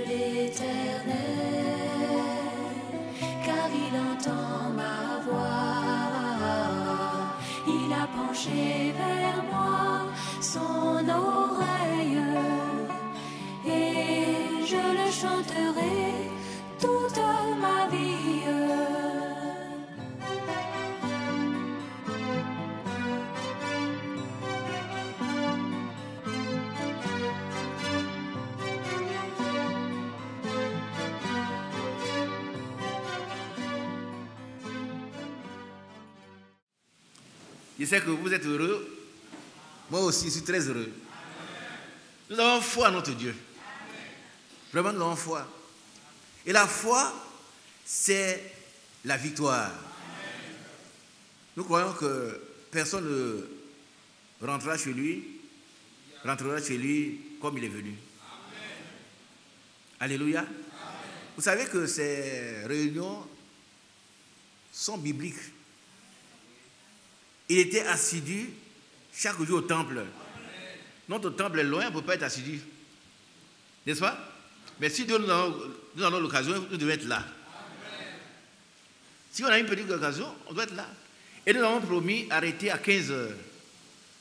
l'Éternel, car il entend ma voix. Il a penché vers moi son oreille, et je le chanterai toute ma vie. Je sais que vous êtes heureux. Moi aussi, je suis très heureux. Nous avons foi en notre Dieu. Vraiment, nous avons foi. Et la foi, c'est la victoire. Nous croyons que personne ne rentrera chez lui comme il est venu. Alléluia. Vous savez que ces réunions sont bibliques. Il était assidu chaque jour au temple. Notre temple est loin, on ne peut pas être assidu. N'est-ce pas? Mais si Dieu nous donne l'occasion, nous devons être là. Si on a une petite occasion, on doit être là. Et nous avons promis arrêter à 15 heures.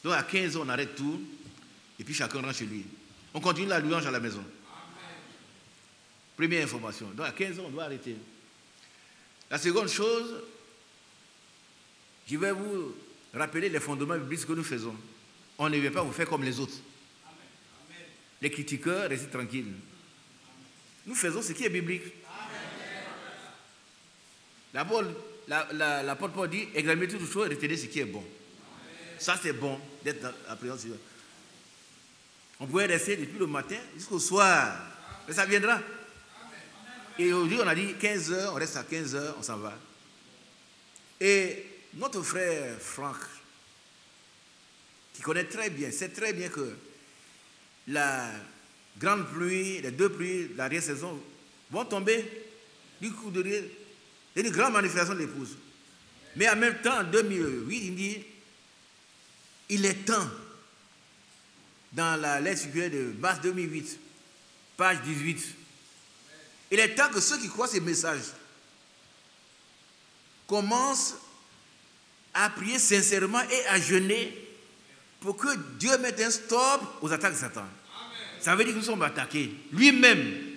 Donc à 15 heures, on arrête tout. Et puis chacun rentre chez lui. On continue la louange à la maison. Première information. Donc à 15 heures, on doit arrêter. La seconde chose, je vais vous rappeler les fondements bibliques que nous faisons. On ne vient pas vous faire comme les autres. Les critiqueurs, restez tranquilles. Nous faisons ce qui est biblique. L'apôtre Paul dit, examinez toutes choses et retenez ce qui est bon. Ça c'est bon d'être dans la présence de Dieu. On pourrait rester depuis le matin jusqu'au soir. Mais ça viendra. Et aujourd'hui on a dit 15 heures, on reste à 15 heures, on s'en va. Et notre frère Franck, qui connaît très bien, sait très bien que la grande pluie, les deux pluies de l'arrière-saison vont tomber du coup de riz. C'est une grande manifestation de l'épouse. Mais en même temps, en 2008, il dit, il est temps, dans la lettre circulaire de Mars 2008, page 18, il est temps que ceux qui croient ces messages commencent à prier sincèrement et à jeûner pour que Dieu mette un stop aux attaques de Satan. Amen. Ça veut dire que nous sommes attaqués. Lui-même.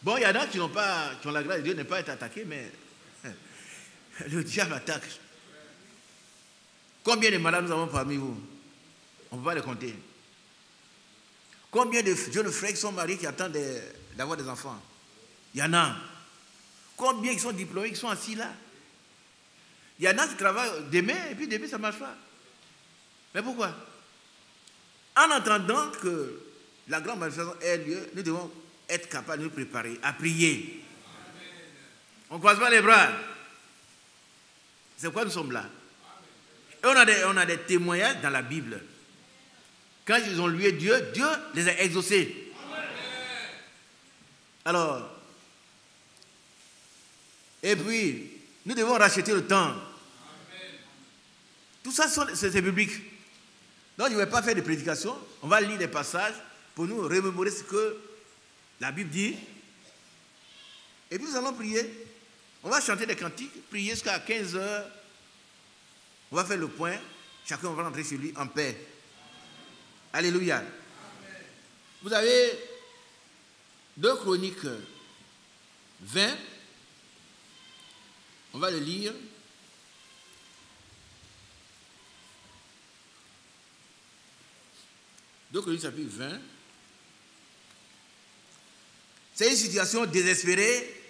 Bon, il y en a qui ont la grâce de Dieu de ne pas être attaqués, mais le diable attaque. Combien de malades nous avons parmi vous? On ne peut pas les compter. Combien de jeunes frères qui sont mariés qui attendent d'avoir des enfants? Il y en a. Combien qui sont diplômés, qui sont assis là? Il y en a qui travaillent demain et puis demain ça ne marche pas. Mais pourquoi? En attendant que la grande manifestation ait lieu, nous devons être capables de nous préparer à prier. On ne croise pas les bras. C'est pourquoi nous sommes là. Et on a des témoignages dans la Bible. Quand ils ont loué Dieu, Dieu les a exaucés. Alors, et puis, nous devons racheter le temps. Tout ça, c'est biblique. Donc, je ne vais pas faire de prédication. On va lire des passages pour nous remémorer ce que la Bible dit. Et puis, nous allons prier. On va chanter des cantiques, prier jusqu'à 15 heures. On va faire le point. Chacun va rentrer chez lui en paix. Alléluia. Amen. Vous avez 2 Chroniques 20. On va le lire. Deux Chroniques chapitre 20. C'est une situation désespérée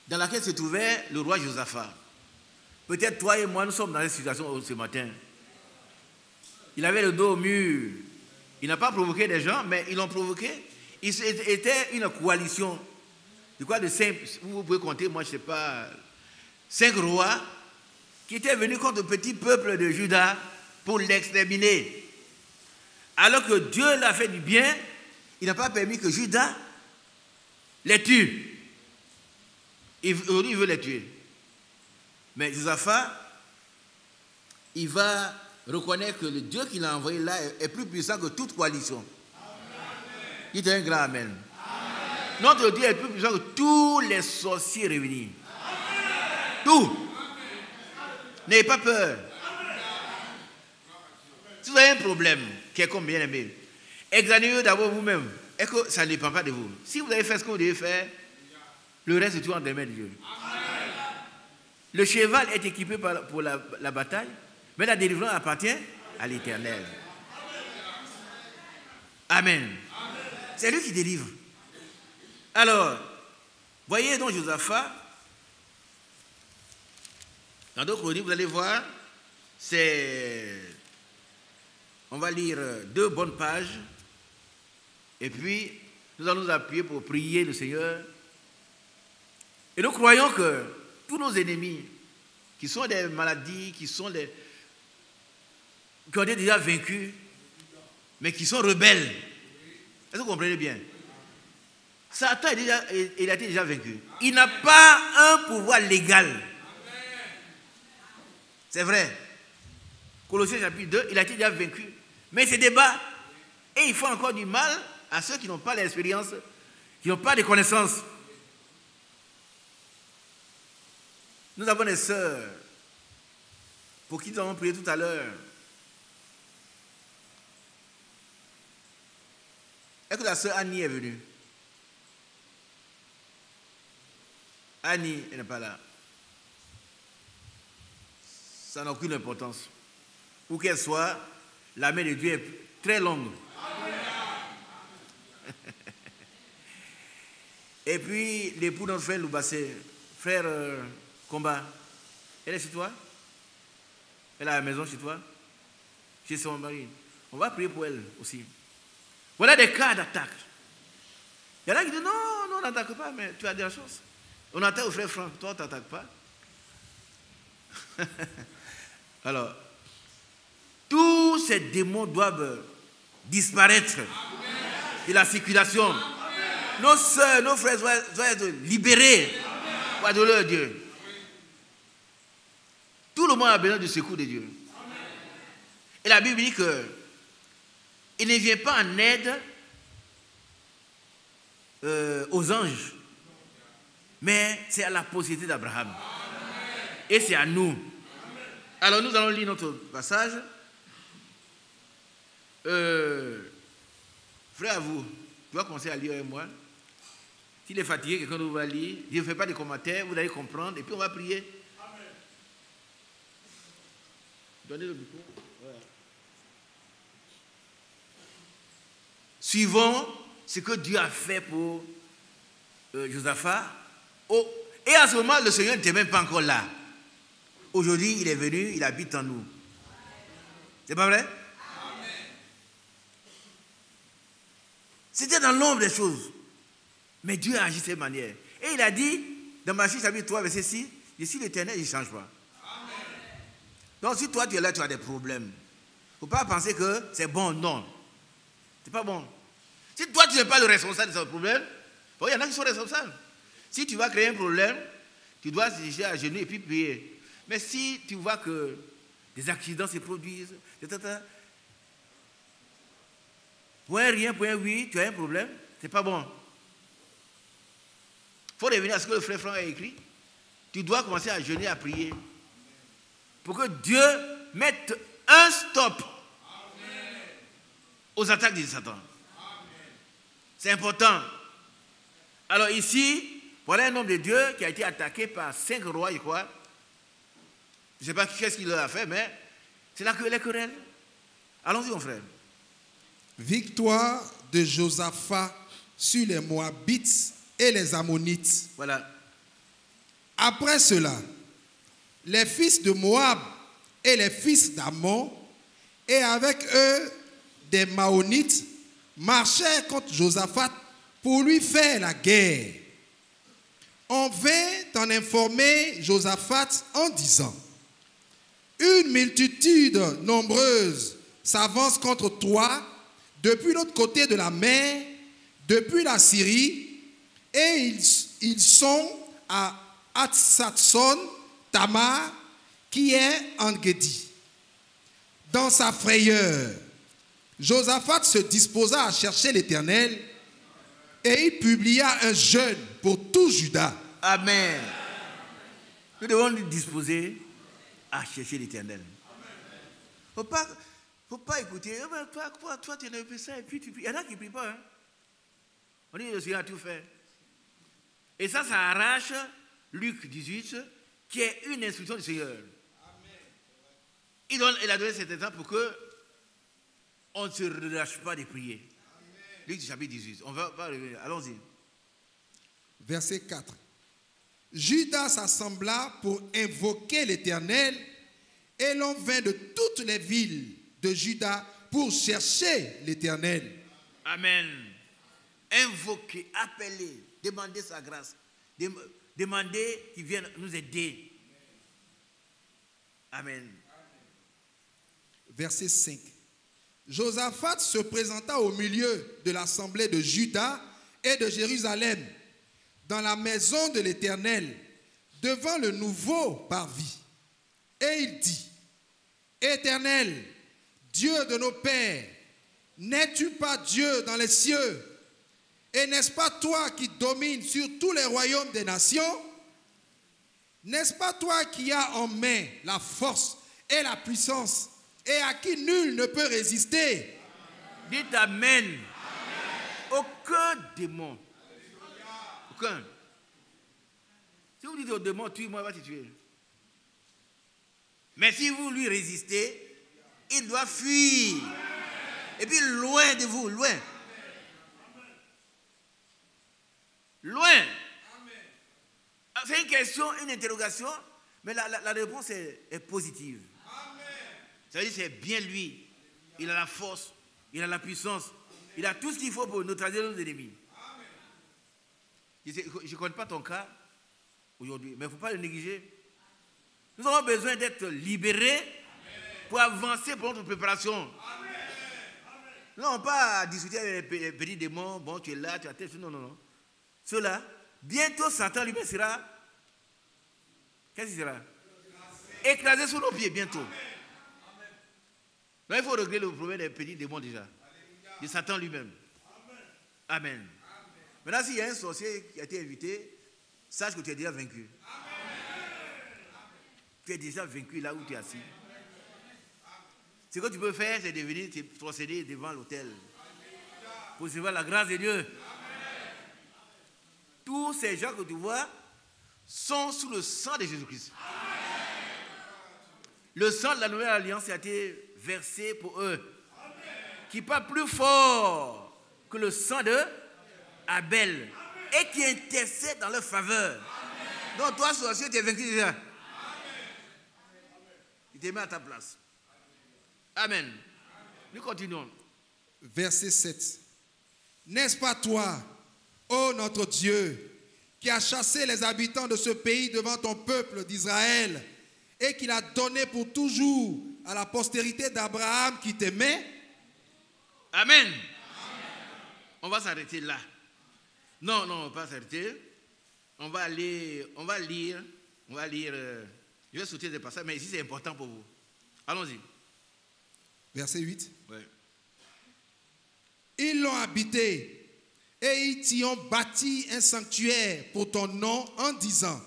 dans laquelle se trouvait le roi Josaphat. Peut-être toi et moi, nous sommes dans cette situation ce matin. Il avait le dos au mur. Il n'a pas provoqué des gens, mais ils l'ont provoqué. C'était une coalition. De quoi de 5, vous pouvez compter, moi je ne sais pas, 5 rois qui étaient venus contre le petit peuple de Juda pour l'exterminer. Alors que Dieu l'a fait du bien, il n'a pas permis que Juda les tue. Aujourd'hui, il veut les tuer. Mais Josaphat, il va reconnaître que le Dieu qu'il a envoyé là est plus puissant que toute coalition. Amen. Dites un grand amen. Notre Dieu est plus puissant que tous les sorciers réunis. Tout. N'ayez pas peur. Si vous avez un problème, quelqu'un bien aimé, examinez d'abord vous-même. Est-ce que ça ne dépend pas de vous? Si vous avez fait ce que vous devez faire, le reste est tout entre les mains de Dieu. Le cheval est équipé pour la bataille, mais la délivrance appartient à l'Éternel. Amen. C'est lui qui délivre. Alors, voyez donc Josaphat. Dans d'autres chroniques, vous allez voir, on va lire 2 bonnes pages. Et puis, nous allons nous appuyer pour prier le Seigneur. Et nous croyons que tous nos ennemis, qui sont des maladies, qui ont été déjà vaincus, mais qui sont rebelles. Est-ce que vous comprenez bien? Satan il a été déjà vaincu. Il n'a pas un pouvoir légal. C'est vrai. Colossiens chapitre 2, il a été déjà vaincu. Mais il se débat. Et il faut encore du mal à ceux qui n'ont pas l'expérience, qui n'ont pas de connaissances. Nous avons des sœurs pour qui nous avons prié tout à l'heure. Est-ce que la sœur Annie est venue? Annie, elle n'est pas là. Ça n'a aucune importance. Où qu'elle soit, la main de Dieu est très longue. Et puis, l'époux de notre frère Loubassé, frère Combat, elle est chez toi? Elle est à la maison chez toi? Chez son mari. On va prier pour elle aussi. Voilà des cas d'attaque. Il y en a qui disent non, on n'attaque pas, mais tu as de la chance. On attaque au frère Franck, toi, tu n'attaques pas. Alors, tous ces démons doivent disparaître de la circulation. Amen. Nos soeurs, nos frères doivent être libérés par de leur Dieu. Tout le monde a besoin du secours de Dieu. Amen. Et la Bible dit qu'il ne vient pas en aide aux anges, mais c'est à la postérité d'Abraham. Et c'est à nous. Amen. Alors nous allons lire notre passage. Frère, à vous, tu vas commencer à lire avec moi. S'il est fatigué, quelqu'un nous va lire. Je ne fais pas de commentaires, vous allez comprendre, et puis on va prier. Amen. Donnez le micro. Voilà. Suivons ce que Dieu a fait pour Josaphat. Et à ce moment, le Seigneur n'était même pas encore là. Aujourd'hui, il est venu, il habite en nous. C'est pas vrai? Amen. C'était dans l'ombre des choses. Mais Dieu a agi de cette manière. Et il a dit, dans Matthieu chapitre 3, verset 6, je suis l'Éternel, il ne change pas. Amen. Donc si toi tu es là, tu as des problèmes. Il ne faut pas penser que c'est bon, non. C'est pas bon. Si toi tu n'es pas le responsable de ce problème, il y en a qui sont responsables. Si tu vas créer un problème, tu dois se jeter à genoux et puis prier. Mais si tu vois que des accidents se produisent, point rien, point oui, tu as un problème, c'est pas bon. Il faut revenir à ce que le frère Franck a écrit. Tu dois commencer à jeûner, à prier. Pour que Dieu mette un stop aux attaques de Satan. C'est important. Alors ici, voilà un homme de Dieu qui a été attaqué par 5 rois, je crois. Je ne sais pas qu'est-ce qu'il leur a fait, mais c'est là que les querelles. Allons-y, mon frère. Victoire de Josaphat sur les Moabites et les Ammonites. Voilà. Après cela, les fils de Moab et les fils d'Ammon, et avec eux des Maonites, marchèrent contre Josaphat pour lui faire la guerre. On vint en informer Josaphat en disant: une multitude nombreuse s'avance contre toi depuis l'autre côté de la mer, depuis la Syrie, et ils sont à Hatsatson Tamar, qui est en Guédi. Dans sa frayeur, Josaphat se disposa à chercher l'Éternel Et il publia un jeûne pour tout Juda. Amen. Nous devons nous disposer à chercher l'Éternel. Il ne faut pas écouter. Toi, tu as fait ça et puis tu pries. Il y en a qui ne prient pas. Hein? On dit le Seigneur a tout fait. Et ça arrache Luc 18, qui est une instruction du Seigneur. Il a donné cet exemple pour qu'on ne se relâche pas de prier. Luc chapitre 18. On va revenir. Allons-y. Verset 4. Judas s'assembla pour invoquer l'Éternel, et l'on vint de toutes les villes de Juda pour chercher l'Éternel. Amen. Invoquer, appeler, demander sa grâce, demander qu'il vienne nous aider. Amen. Verset 5. Josaphat se présenta au milieu de l'assemblée de Juda et de Jérusalem, dans la maison de l'Éternel, devant le nouveau parvis. Et il dit, Éternel, Dieu de nos pères, n'es-tu pas Dieu dans les cieux? Et n'est-ce pas toi qui domines sur tous les royaumes des nations? N'est-ce pas toi qui as en main la force et la puissance, et à qui nul ne peut résister? Dites Amen. Amen. Aucun démon. Aucun. Si vous dites au démon, tue-moi, il va te tuer. Mais si vous lui résistez, il doit fuir. Et puis loin de vous, loin. Loin. C'est une question, une interrogation, mais la réponse est positive. Ça veut dire que c'est bien lui. Il a la force, il a la puissance, il a tout ce qu'il faut pour neutraliser nos ennemis. Je ne connais pas ton cas aujourd'hui, mais il ne faut pas le négliger. Nous avons besoin d'être libérés pour avancer pour notre préparation. Nous n'avons pas à discuter avec les petits démons, bon, tu es là, tu as tel, non, non, non. Ceux-là, bientôt Satan lui-même sera, qu'est-ce qu'il sera? Écrasé sous nos pieds, bientôt. Donc il faut régler le problème des petits démons déjà, de Satan lui-même. Amen. Maintenant, s'il y a un sorcier qui a été invité, sache que tu es déjà vaincu. Tu es déjà vaincu là où tu es assis. Ce que tu peux faire, c'est de venir te procéder devant l'autel pour recevoir la grâce de Dieu. Tous ces gens que tu vois sont sous le sang de Jésus-Christ. Le sang de la nouvelle alliance a été versé pour eux, qui parle plus fort que le sang de Abel et qui intercède dans leur faveur. Donc toi, sorcier, tu es vaincu déjà. Il te met à ta place. Amen. Nous continuons. Verset 7. N'est-ce pas toi, ô notre Dieu, qui as chassé les habitants de ce pays devant ton peuple d'Israël et qui l'a donné pour toujours à la postérité d'Abraham qui t'aimait? Amen. Amen. On va s'arrêter là. Non, on ne va pas s'arrêter. On va lire. Je vais sauter des passages, mais ici c'est important pour vous. Allons-y. Verset 8. Ouais. Ils l'ont habité et ils t'y ont bâti un sanctuaire pour ton nom en disant,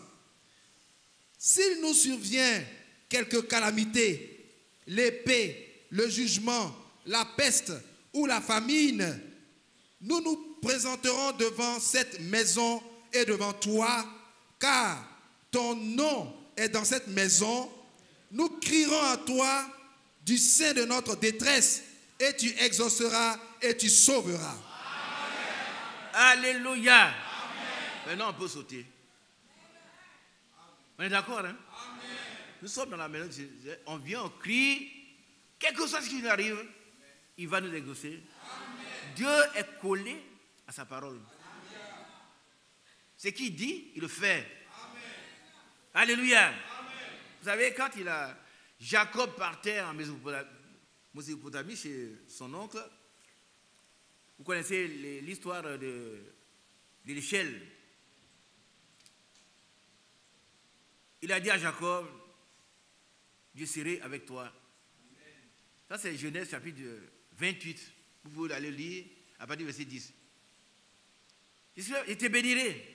s'il nous survient quelque calamité, l'épée, le jugement, la peste ou la famine, nous nous présenterons devant cette maison et devant toi, car ton nom est dans cette maison. Nous crierons à toi du sein de notre détresse et tu exauceras et tu sauveras. Amen. Alléluia. Amen. Maintenant on peut sauter. On est d'accord, hein? Amen. Nous sommes dans la maison, on vient, on crie, quel que soit ce qui nous arrive, il va nous exaucer. Dieu est collé à sa parole. Ce qu'il dit, il le fait. Amen. Alléluia. Amen. Vous savez, quand Jacob partait en Mésopotamie chez son oncle, vous connaissez l'histoire de l'échelle. Il a dit à Jacob, je serai avec toi. Ça c'est Genèse chapitre 28. Vous pouvez aller lire à partir du verset 10. Je te bénirai.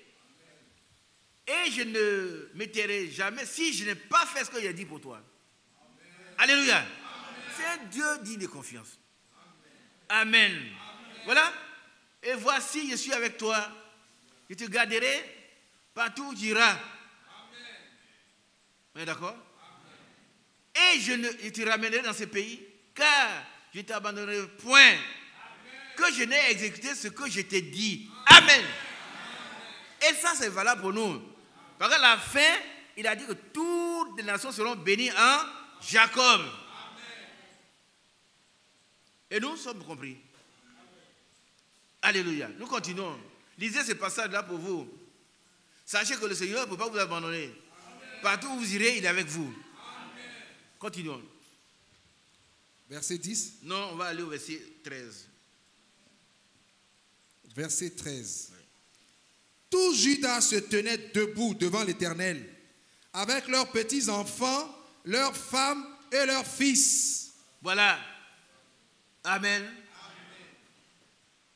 Et je ne m'étairai jamais si je n'ai pas fait ce que j'ai dit pour toi. Alléluia. C'est un Dieu digne de confiance. Amen. Voilà. Et voici, je suis avec toi. Je te garderai partout où tu iras. On est d'accord? Et je te ramènerai dans ce pays, car je ne t'abandonnerai point. Que je n'ai exécuté ce que je t'ai dit. Amen. Et ça, c'est valable pour nous. Parce qu'à la fin, il a dit que toutes les nations seront bénies en Jacob. Et nous sommes compris. Alléluia. Nous continuons. Lisez ce passage-là pour vous. Sachez que le Seigneur ne peut pas vous abandonner. Partout où vous irez, il est avec vous. Continuons. Verset 10. Non, on va aller au verset 13. Verset 13. Oui. Tout Juda se tenait debout devant l'Éternel, avec leurs petits-enfants, leurs femmes et leurs fils. Voilà. Amen.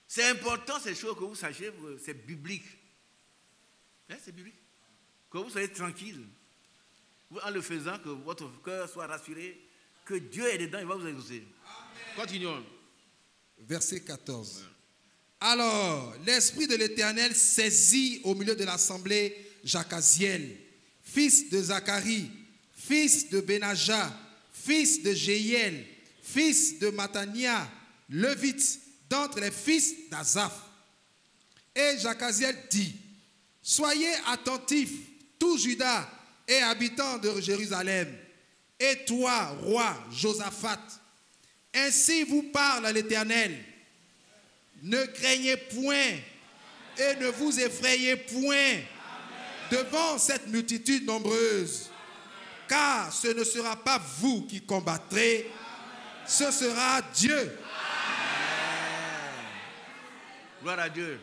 C'est important, ces choses que vous sachiez, c'est biblique. Hein, c'est biblique. Que vous soyez tranquille. En le faisant, que votre cœur soit rassuré, que Dieu est dedans, il va vous exaucer. Continuons. Verset 14. Ouais. Alors, l'Esprit de l'Éternel saisit au milieu de l'assemblée Jacaziel, fils de Zacharie, fils de Benaja, fils de Jéiel, fils de Matania, levite, d'entre les fils d'Azaph. Et Jacaziel dit, soyez attentifs, tout Juda et habitants de Jérusalem, et toi, roi Josaphat, ainsi vous parle l'Éternel. Ne craignez point et ne vous effrayez point devant cette multitude nombreuse, car ce ne sera pas vous qui combattrez, ce sera Dieu. Gloire à Dieu.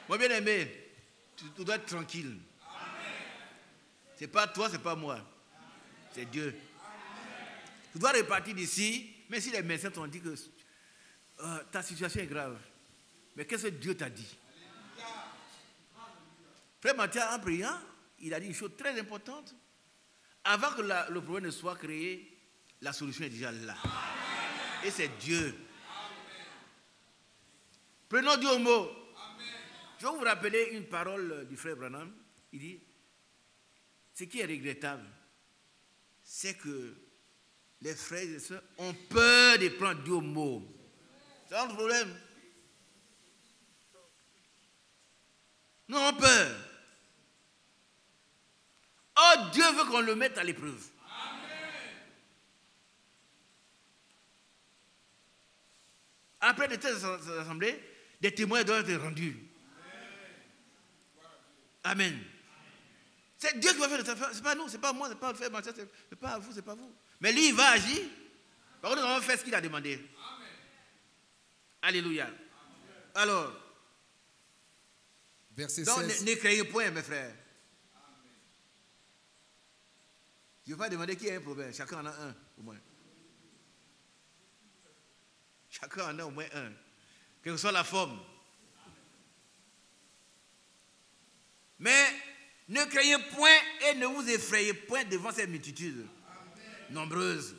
Moi, bien aimé, tu dois être tranquille. Ce n'est pas toi, ce n'est pas moi. C'est Dieu. Tu dois repartir d'ici, même si les médecins t'ont dit que ta situation est grave. Mais qu'est-ce que Dieu t'a dit? Frère Matthieu, en priant, il a dit une chose très importante. Avant que le problème ne soit créé, la solution est déjà là. Et c'est Dieu. Prenons Dieu au mot. Je vais vous rappeler une parole du frère Branham. Il dit, ce qui est regrettable, c'est que les frères et sœurs ont peur de prendre Dieu au mot. C'est un problème. Nous avons peur. Oh, Dieu veut qu'on le mette à l'épreuve. Après de telles assemblées, des témoins doivent être rendus. Amen. C'est Dieu qui va faire le travail. Ce n'est pas nous, ce n'est pas moi, ce n'est pas le frère Mathieu, ce n'est pas vous, ce n'est pas vous. Mais lui, il va agir. Par contre, nous allons faire ce qu'il a demandé. Amen. Alléluia. Amen. Alors, verset donc, 16. Ne craignez point, mes frères. Amen. Je ne vais pas demander qui a un problème. Chacun en a un, au moins. Chacun en a au moins un. Quelle que soit la forme. Mais ne craignez point et ne vous effrayez point devant cette multitude nombreuse.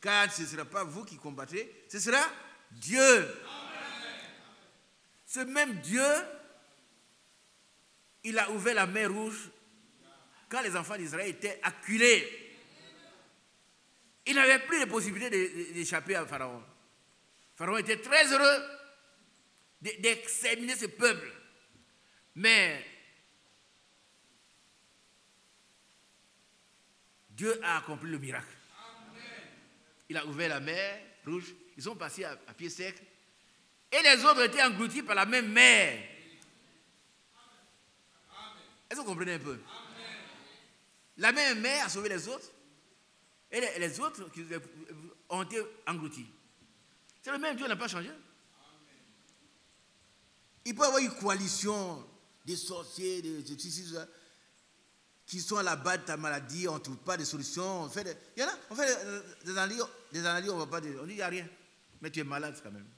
Car ce ne sera pas vous qui combattrez, ce sera Dieu. Amen. Ce même Dieu, il a ouvert la mer Rouge quand les enfants d'Israël étaient acculés. Il n'avait plus de possibilité d'échapper à Pharaon. Pharaon était très heureux d'exterminer ce peuple. Mais Dieu a accompli le miracle. Amen. Il a ouvert la mer Rouge. Ils sont passés à pied sec. Et les autres étaient engloutis par la même mer. Est-ce que vous comprenez un peu? Amen. La même mer a sauvé les autres. Et les autres qui ont été engloutis. C'est le même Dieu, n'a pas changé. Amen. Il peut y avoir une coalition des sorciers, des qui sont à la base de ta maladie, on ne trouve pas de solution. On fait des analyses, on ne va pas dire. On dit il n'y a rien. Mais tu es malade quand même.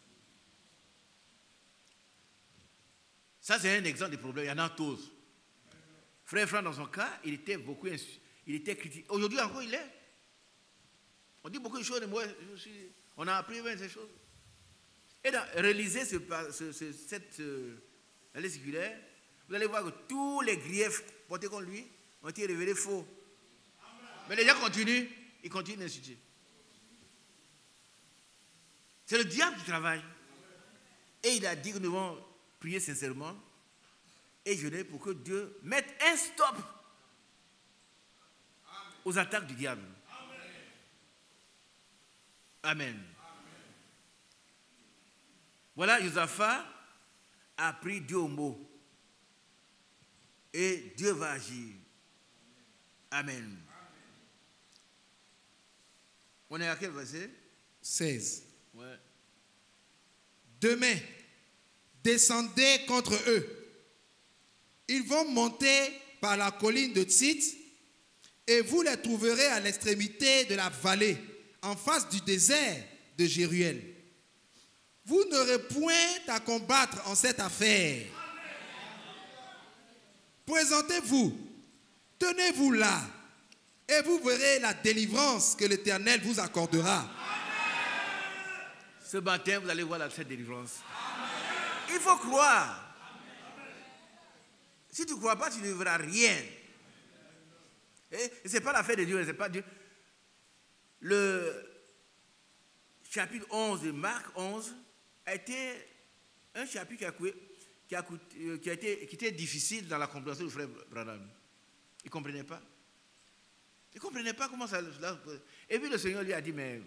Ça, c'est un exemple de problème. Il y en a tous. Frère Franck, dans son cas, il était critiqué. Aujourd'hui encore, il est. On dit beaucoup de choses, moi, on a appris ces choses. Et dans, relisez cette lettre circulaire, vous allez voir que tous les griefs portés contre lui ont été révélés faux. Mais les gens continuent, ils continuent d'insulter. C'est le diable qui travaille. Et il a dit que nous devons prier sincèrement et jeûner pour que Dieu mette un stop aux attaques du diable. Amen. Voilà, Josaphat a pris Dieu au mot. Et Dieu va agir. Amen. On est à quel verset? 16. Ouais. Demain, descendez contre eux. Ils vont monter par la colline de Tsit et vous les trouverez à l'extrémité de la vallée, en face du désert de Jéruel. Vous n'aurez point à combattre en cette affaire. Présentez-vous, tenez-vous là, et vous verrez la délivrance que l'Éternel vous accordera. Ce matin, vous allez voir cette délivrance. Il faut croire. Si tu ne crois pas, tu ne verras rien. Et ce n'est pas l'affaire de Dieu, c'est pas Dieu. Le chapitre 11 de Marc 11 a été un chapitre qui était difficile dans la compréhension du frère Branham. Il ne comprenait pas. Il ne comprenait pas comment ça... Et puis le Seigneur lui a dit, mais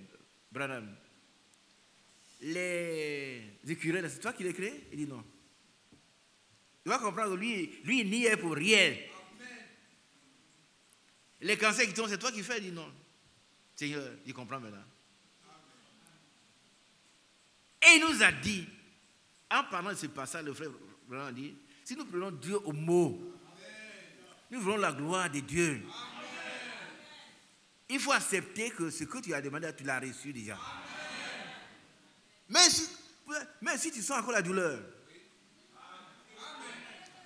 Branham, les écureuils, c'est toi qui les crées? Il dit non. Il va comprendre que lui il n'y est pour rien. Les cancers qui tombent, c'est toi qui fais? Il dit non. Seigneur, il comprend maintenant. Et il nous a dit, en parlant de ce passage, le frère Branham dit, si nous prenons Dieu au mot, nous voulons la gloire de Dieu. Il faut accepter que ce que tu as demandé, tu l'as reçu déjà. Mais si tu sens encore la douleur,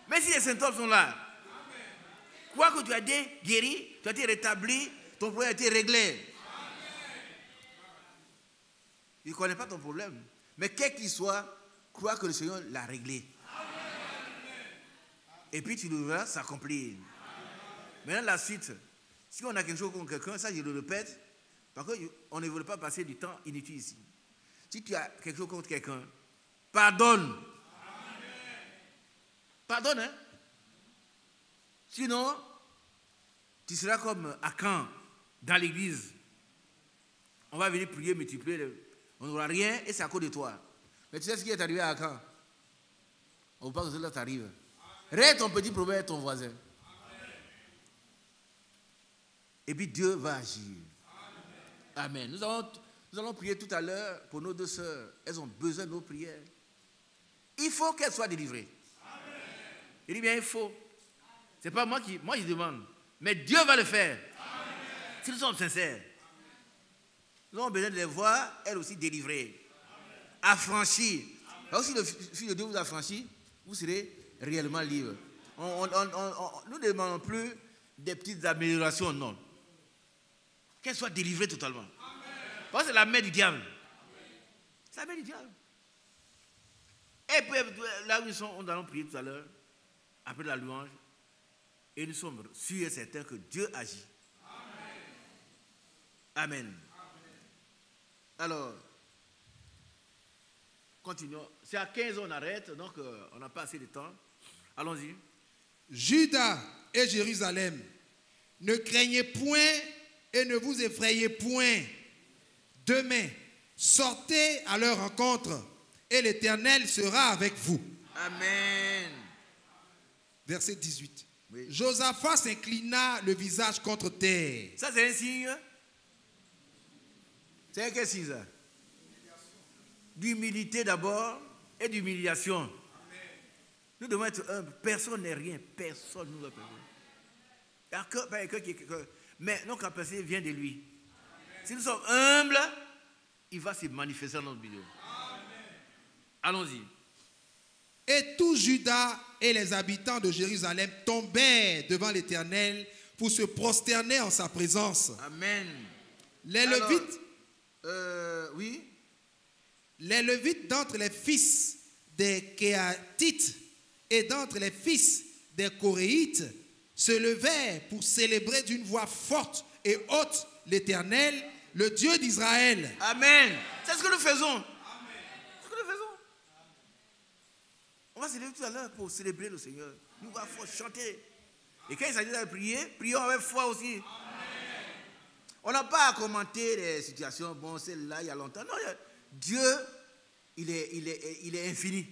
mais si les symptômes sont là, crois que tu as été guéri, tu as été rétabli, ton problème a été réglé. Il ne connaît pas ton problème. Mais quel qu'il soit, crois que le Seigneur l'a réglé. Et puis tu le verras s'accomplir. Maintenant la suite, si on a quelque chose contre quelqu'un, ça je le répète, parce qu'on ne veut pas passer du temps inutile ici. Si tu as quelque chose contre quelqu'un, pardonne. Pardonne, hein. Sinon, tu seras comme Akan dans l'église. On va venir prier, multiplier, on n'aura rien et c'est à cause de toi. Mais tu sais ce qui est arrivé à Akan? On ne veut pas que cela t'arrive. Règle ton petit problème avec ton voisin. Et puis Dieu va agir. Amen. Nous allons prier tout à l'heure pour nos deux sœurs. Elles ont besoin de nos prières. Il faut qu'elles soient délivrées. Il dit bien, il faut. Ce n'est pas moi je demande. Mais Dieu va le faire. Si nous sommes sincères. Nous avons besoin de les voir, elles aussi délivrées. Affranchies. Alors si le Fils de Dieu vous affranchit, vous serez réellement libre. Nous ne demandons plus des petites améliorations, non. Qu'elles soient délivrées totalement. Parce que c'est la main du diable. C'est la main du diable. Et puis là où nous sommes, nous allons prier tout à l'heure, après la louange, et nous sommes sûrs et certains que Dieu agit. Amen. Alors, continuons. C'est à 15 on arrête, donc on n'a pas assez de temps. Allons-y. Juda et Jérusalem, ne craignez point et ne vous effrayez point. Demain, sortez à leur rencontre et l'Éternel sera avec vous. Amen. Verset 18. Oui. Josaphat s'inclina le visage contre terre. Ça, c'est un signe. C'est quel signe ça? D'humilité d'abord et d'humiliation. Nous devons être humbles. Personne n'est rien. Personne ne nous a perdu. Mais notre capacité vient de lui. Si nous sommes humbles, il va se manifester dans notre milieu. Allons-y. Et tout Juda et les habitants de Jérusalem tombèrent devant l'Éternel pour se prosterner en sa présence. Amen. Les Alors, Lévites, oui. les Lévites d'entre les fils des Kéatites et d'entre les fils des Coréites se levèrent pour célébrer d'une voix forte et haute l'Éternel, le Dieu d'Israël. Amen. C'est ce que nous faisons. C'est ce que nous faisons. On va se lever tout à l'heure pour célébrer le Seigneur. Nous allons chanter. Et quand il s'agit de prier, prions avec foi aussi. Amen. On n'a pas à commenter les situations. Bon, celle-là, il y a longtemps. Non, Dieu, il est infini.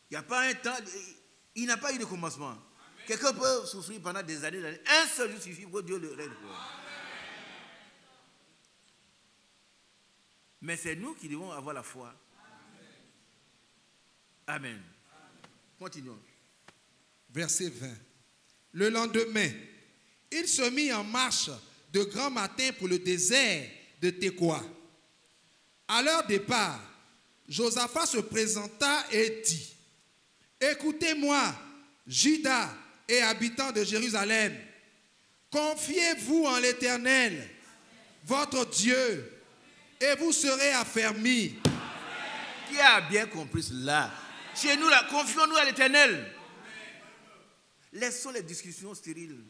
Il n'y a pas un temps, il n'a pas eu de commencement. Quelqu'un peut souffrir pendant des années. Un seul jour suffit pour que Dieu le règne. Mais c'est nous qui devons avoir la foi. Amen. Continuons. Verset 20. Le lendemain, il se mit en marche de grand matin pour le désert de Tekoa. À leur départ, Josaphat se présenta et dit: écoutez-moi, Juda et habitants de Jérusalem, confiez-vous en l'Éternel, votre Dieu, et vous serez affermis. Qui a bien compris cela? Chez nous, là, confions-nous à l'Éternel. Laissons les discussions stériles.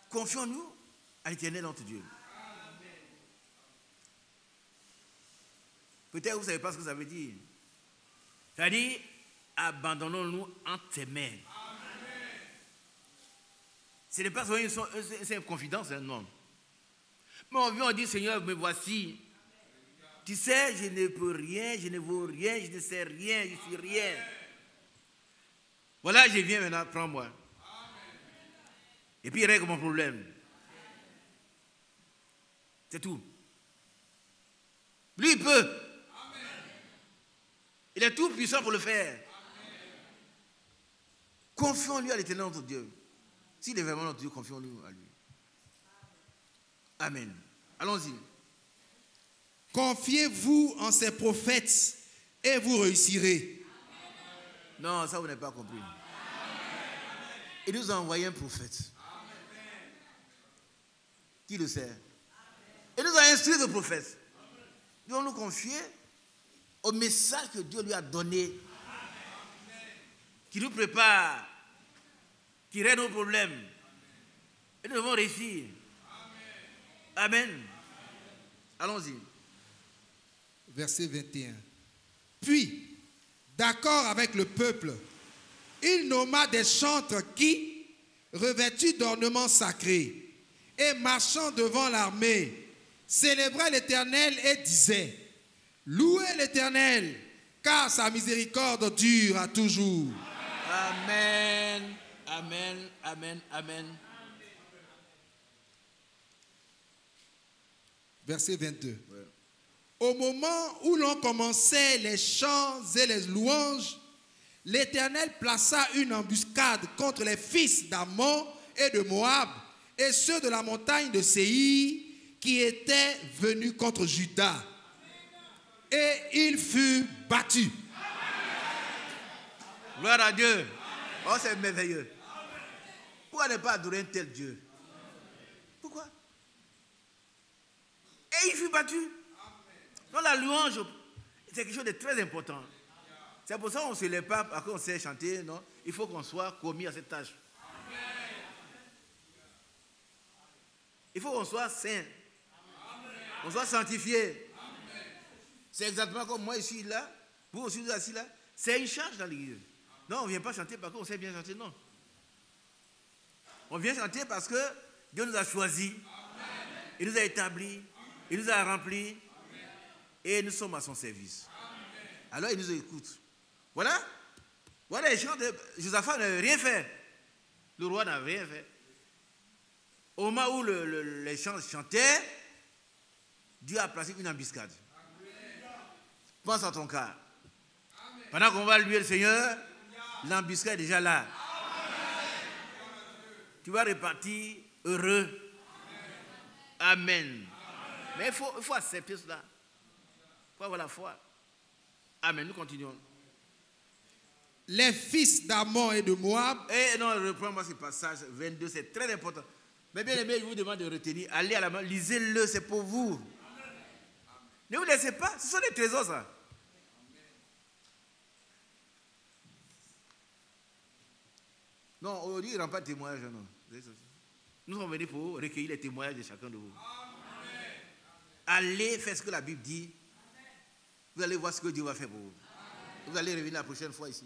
Confions-nous à l'Éternel, notre Dieu. Peut-être vous ne savez pas ce que ça veut dire. C'est-à-dire, abandonnons-nous entre tes mains. Ce n'est pas seulement une confidence, non. Mais on vient, on dit: Seigneur, me voici. Tu sais, je ne peux rien, je ne vaux rien, je ne sais rien, je suis rien. Voilà, je viens maintenant, prends-moi. Et puis il règle mon problème. C'est tout. Lui, il peut. Il est tout puissant pour le faire. Confions-lui à l'Éternel notre Dieu. S'il est vraiment notre Dieu, confions-nous à lui. Amen. Allons-y. Confiez-vous en ses prophètes et vous réussirez. Non, ça vous n'avez pas compris. Il nous a envoyé un prophète. Qui le sait? Il nous a instruit de prophète. Nous allons nous confier au message que Dieu lui a donné, qui nous prépare, qui règle nos problèmes. Et nous devons réussir. Amen. Allons-y. Verset 21. Puis, d'accord avec le peuple, il nomma des chantres qui, revêtus d'ornements sacrés et marchant devant l'armée, célébraient l'Éternel et disaient: louez l'Éternel, car sa miséricorde dure à toujours. Amen. Amen. Amen. Amen. Verset 22. Ouais. Au moment où l'on commençait les chants et les louanges, l'Éternel plaça une embuscade contre les fils d'Ammon et de Moab et ceux de la montagne de Séir qui étaient venus contre Juda. Et il fut battu. Gloire à Dieu. Oh, c'est merveilleux. Pourquoi ne pas adorer un tel Dieu? Pourquoi? Et il fut battu. Donc la louange, c'est quelque chose de très important. C'est pour ça qu'on ne se lève pas, après on sait chanter, non? Il faut qu'on soit commis à cette tâche. Il faut qu'on soit saint. On soit sanctifié. C'est exactement comme moi, je suis là, vous aussi vous êtes assis là. C'est une charge dans l'église. Non, on ne vient pas chanter parce qu'on sait bien chanter, non. On vient chanter parce que Dieu nous a choisis. Il nous a établis. Il nous a remplis. Et nous sommes à son service. Alors il nous écoute. Voilà. Voilà les chants de Josaphat n'avait rien fait. Le roi n'avait rien fait. Au moment où les chants chantaient, Dieu a placé une embuscade. Pense à ton cas. Pendant qu'on va louer le Seigneur, l'embuscade est déjà là. Tu vas repartir heureux. Amen. Mais il faut accepter cela. faut avoir la foi. Amen. Nous continuons. Les fils d'Ammon et de Moab. Et non, reprends-moi ce passage 22, c'est très important. Mais bien aimé, je vous demande de retenir. Allez à la main, lisez-le, c'est pour vous. Ne vous laissez pas, ce sont des trésors, ça. Non, aujourd'hui, il ne rend pas de témoignage. Non. Nous sommes venus pour recueillir les témoignages de chacun de vous. Amen. Allez faire ce que la Bible dit. Vous allez voir ce que Dieu va faire pour vous. Amen. Vous allez revenir la prochaine fois ici.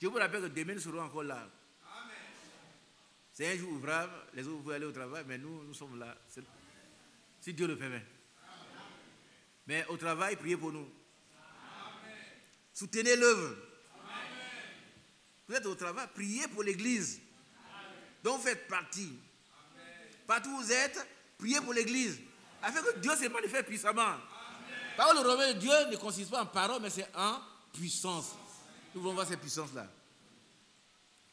Je vous rappelle que demain, nous serons encore là. Amen. C'est un jour ouvrable. Les autres, vous pouvez aller au travail, mais nous sommes là. Si Dieu le permet. Amen. Mais au travail, priez pour nous. Amen. Soutenez l'œuvre. Vous êtes au travail, priez pour l'église. Donc faites partie. Amen. Partout où vous êtes, priez pour l'église. Afin que Dieu se manifeste puissamment. Parole de Romain, Dieu ne consiste pas en parole, mais c'est en puissance. Nous voulons voir cette puissance-là.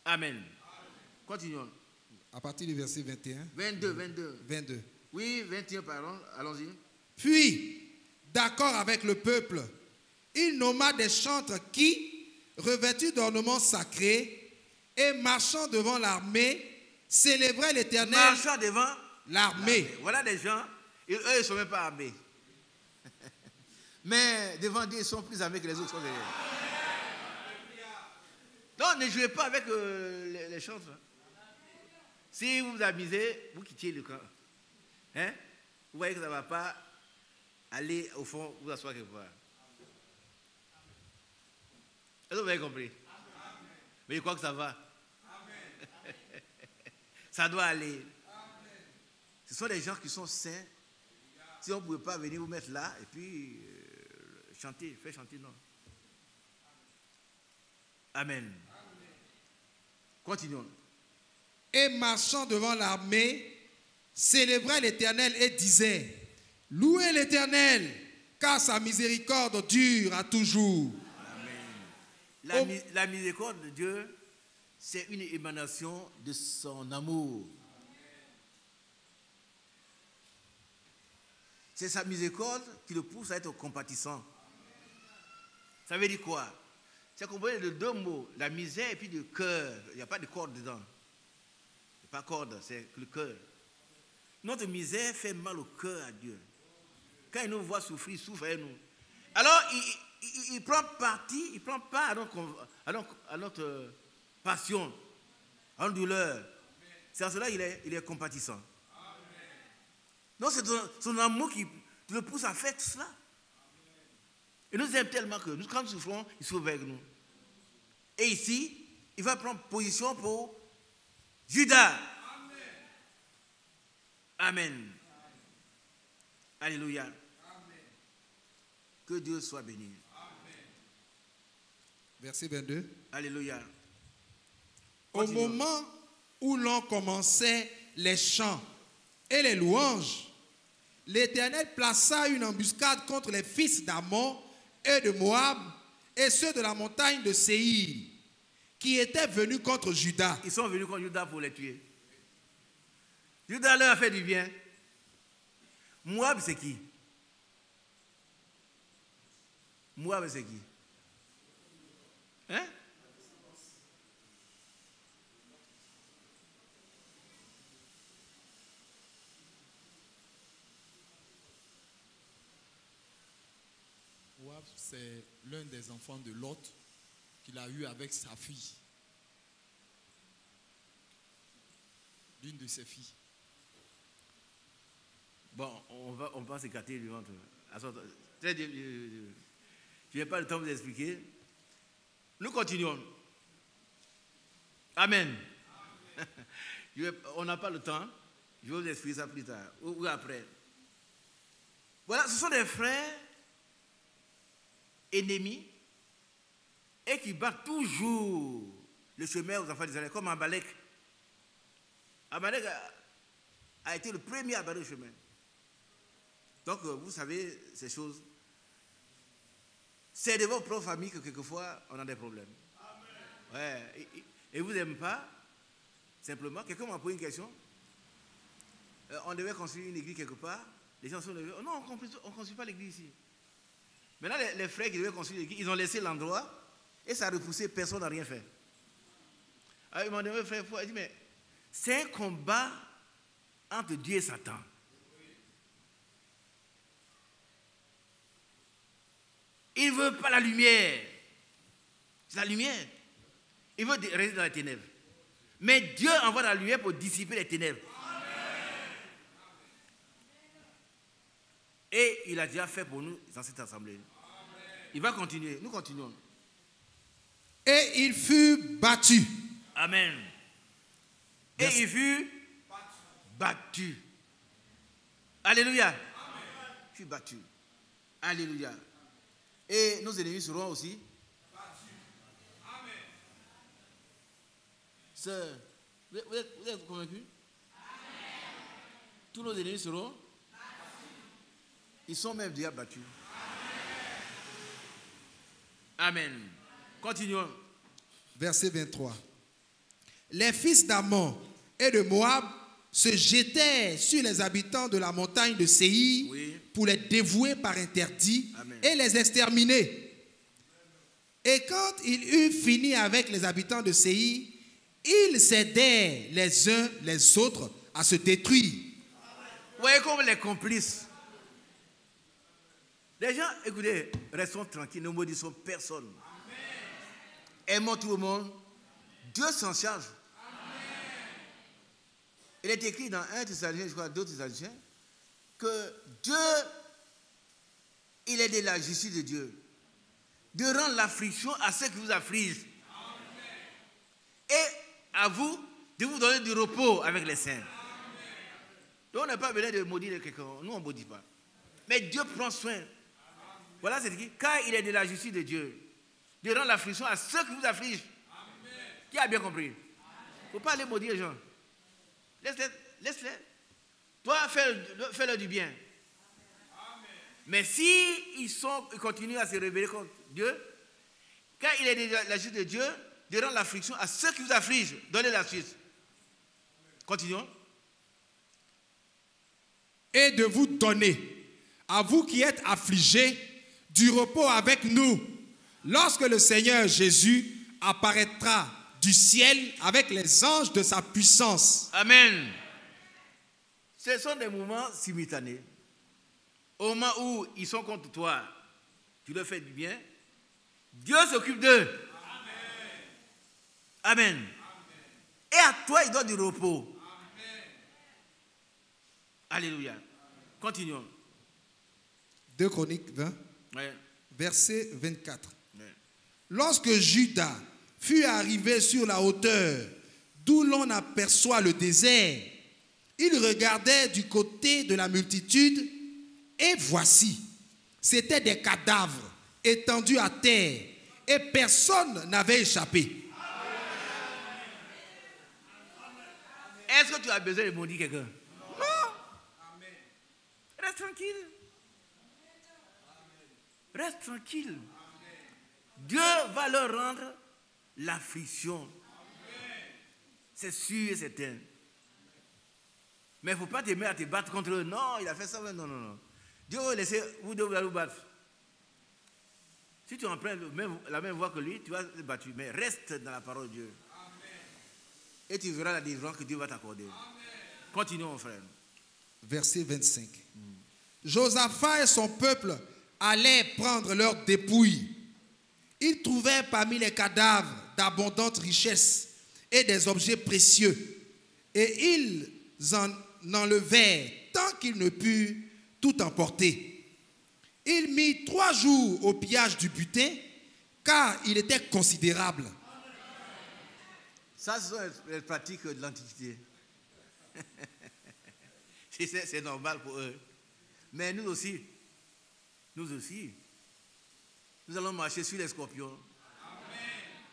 Amen. Amen. Continuons. À partir du verset 21. 22. Oui, 21, pardon. Allons-y. Puis, d'accord avec le peuple, il nomma des chantres qui, revêtus d'ornements sacrés et marchant devant l'armée, célébraient l'Éternel. Marchant devant l'armée. Voilà des gens, eux, ils ne sont même pas armés. Mais devant Dieu, ils sont plus armés que les autres. Donc, ne jouez pas avec les chantres. Si vous vous amusez, vous quittez le camp. Hein? Vous voyez que ça ne va pas aller au fond, vous asseoir quelque part. Est-ce que vous avez compris? Amen. Mais je crois que ça va. Amen. Ça doit aller. Amen. Ce sont des gens qui sont saints. Si on ne pouvait pas venir vous mettre là et puis chanter, faire chanter, non. Amen. Amen. Continuons. Et marchant devant l'armée, célébraient l'Éternel et disaient, louez l'Éternel, car sa miséricorde dure à toujours. La miséricorde de Dieu, c'est une émanation de son amour. C'est sa miséricorde qui le pousse à être compatissant. Ça veut dire quoi? C'est composé de deux mots, la misère et puis le cœur. Il n'y a pas de corde dedans. Il n'y a pas de corde, c'est le cœur. Notre misère fait mal au cœur à Dieu. Quand il nous voit souffrir, il souffre à nous. Alors, il prend parti, il prend part à notre passion, à notre douleur. C'est à cela qu'il est compatissant. Donc c'est son amour qui le pousse à faire cela. Il nous aime tellement que nous, quand nous souffrons, il souffre avec nous. Et ici, il va prendre position pour Judas. Amen. Alléluia. Que Dieu soit béni. Verset 22. Alléluia. Au moment où l'on commençait les chants et les louanges, l'Éternel plaça une embuscade contre les fils d'Ammon et de Moab et ceux de la montagne de Séhir qui étaient venus contre Juda. Ils sont venus contre Juda pour les tuer. Juda leur a fait du bien. Moab, c'est qui? Moab, c'est qui? Hein? Moab, c'est l'un des enfants de Lot qu'il a eu avec sa fille. L'une de ses filles. Bon, on va s'écarter du ventre. Je n'ai pas le temps de vous expliquer. Nous continuons. Amen. On n'a pas le temps. Je vais vous expliquer ça plus tard ou après. Voilà, ce sont des frères ennemis et qui battent toujours le chemin aux enfants d'Israël, comme Amalek. Amalek a été le premier à battre le chemin. Donc, vous savez ces choses. C'est de vos propres familles que quelquefois on a des problèmes. Amen. Ouais. Et vous n'aimez pas, simplement. Quelqu'un m'a posé une question. On devait construire une église quelque part. Les gens sont levés. Oh non, on ne construit pas l'église ici. Maintenant, les frères qui devaient construire l'église, ils ont laissé l'endroit et ça a repoussé, personne n'a rien fait. Alors ils m'ont demandé, frère, il dit, mais c'est un combat entre Dieu et Satan. Il ne veut pas la lumière. C'est la lumière. Il veut rester dans les ténèbres. Mais Dieu envoie la lumière pour dissiper les ténèbres. Et il a déjà fait pour nous dans cette assemblée. Il va continuer. Nous continuons. Et il fut battu. Amen. Et il fut battu. Alléluia. Amen. Il fut battu. Alléluia. Et nos ennemis seront aussi battus. Amen. Sœur, vous êtes convaincus? Amen. Tous nos ennemis seront battus. Ils sont même déjà battus. Amen. Amen. Continuons. Verset 23. Les fils d'Ammon et de Moab se jetaient sur les habitants de la montagne de Séir, oui, pour les dévouer par interdit. Amen. Et les exterminer. Et quand il eut fini avec les habitants de Séir, ils s'aidaient les uns les autres à se détruire. Vous voyez comme les complices. Les gens, écoutez, restons tranquilles, ne maudissons personne. Amen. Aimons tout le monde. Dieu s'en charge. Amen. Il est écrit dans 1 Thessaloniciens, je crois, 2 Thessaloniciens, que Dieu, il est de la justice de Dieu, de rendre l'affliction à ceux qui vous affligent. Amen. Et à vous, de vous donner du repos avec les saints. Amen. Donc on n'a pas besoin de maudire quelqu'un, nous on ne maudit pas. Mais Dieu prend soin. Voilà, c'est écrit, car il est de la justice de Dieu, de rendre l'affliction à ceux qui vous affligent. Amen. Qui a bien compris? Il ne faut pas aller maudire les gens. Laisse-les. Toi, fais-leur du bien. Amen. Mais si ils continuent à se révéler contre Dieu, car il est de la justice de Dieu, de rendre l'affliction à ceux qui vous affligent, donnez la suite. Continuons. Et de vous donner, à vous qui êtes affligés, du repos avec nous, lorsque le Seigneur Jésus apparaîtra du ciel avec les anges de sa puissance. Amen. Ce sont des moments simultanés. Au moment où ils sont contre toi, tu leur fais du bien, Dieu s'occupe d'eux. Amen. Amen. Et à toi, il donne du repos. Amen. Alléluia. Continuons. 2 Chroniques 20, ouais, verset 24. Ouais. Lorsque Judas fut arrivé sur la hauteur d'où l'on aperçoit le désert, il regardait du côté de la multitude et voici, c'étaient des cadavres étendus à terre et personne n'avait échappé. Est-ce que tu as besoin de maudire quelqu'un? Non. Reste tranquille. Reste tranquille. Dieu va leur rendre l'affliction. C'est sûr et certain. Mais il ne faut pas te mettre à te battre contre eux. Non, il a fait ça. Non. Dieu va laisser, vous devez vous battre. Si tu empruntes la même voie que lui, tu vas te battre. Mais reste dans la parole de Dieu. Et tu verras la délivrance que Dieu va t'accorder. Continuons, frère. Verset 25. Josaphat et son peuple allaient prendre leurs dépouilles. Ils trouvèrent parmi les cadavres d'abondantes richesses et des objets précieux. Et ils en enlevèrent tant qu'ils ne purent tout emporter. Il mit 3 jours au pillage du butin, car il était considérable. Ça, ce sont les pratiques de l'Antiquité. C'est normal pour eux. Mais nous aussi, nous allons marcher sur les scorpions, amen,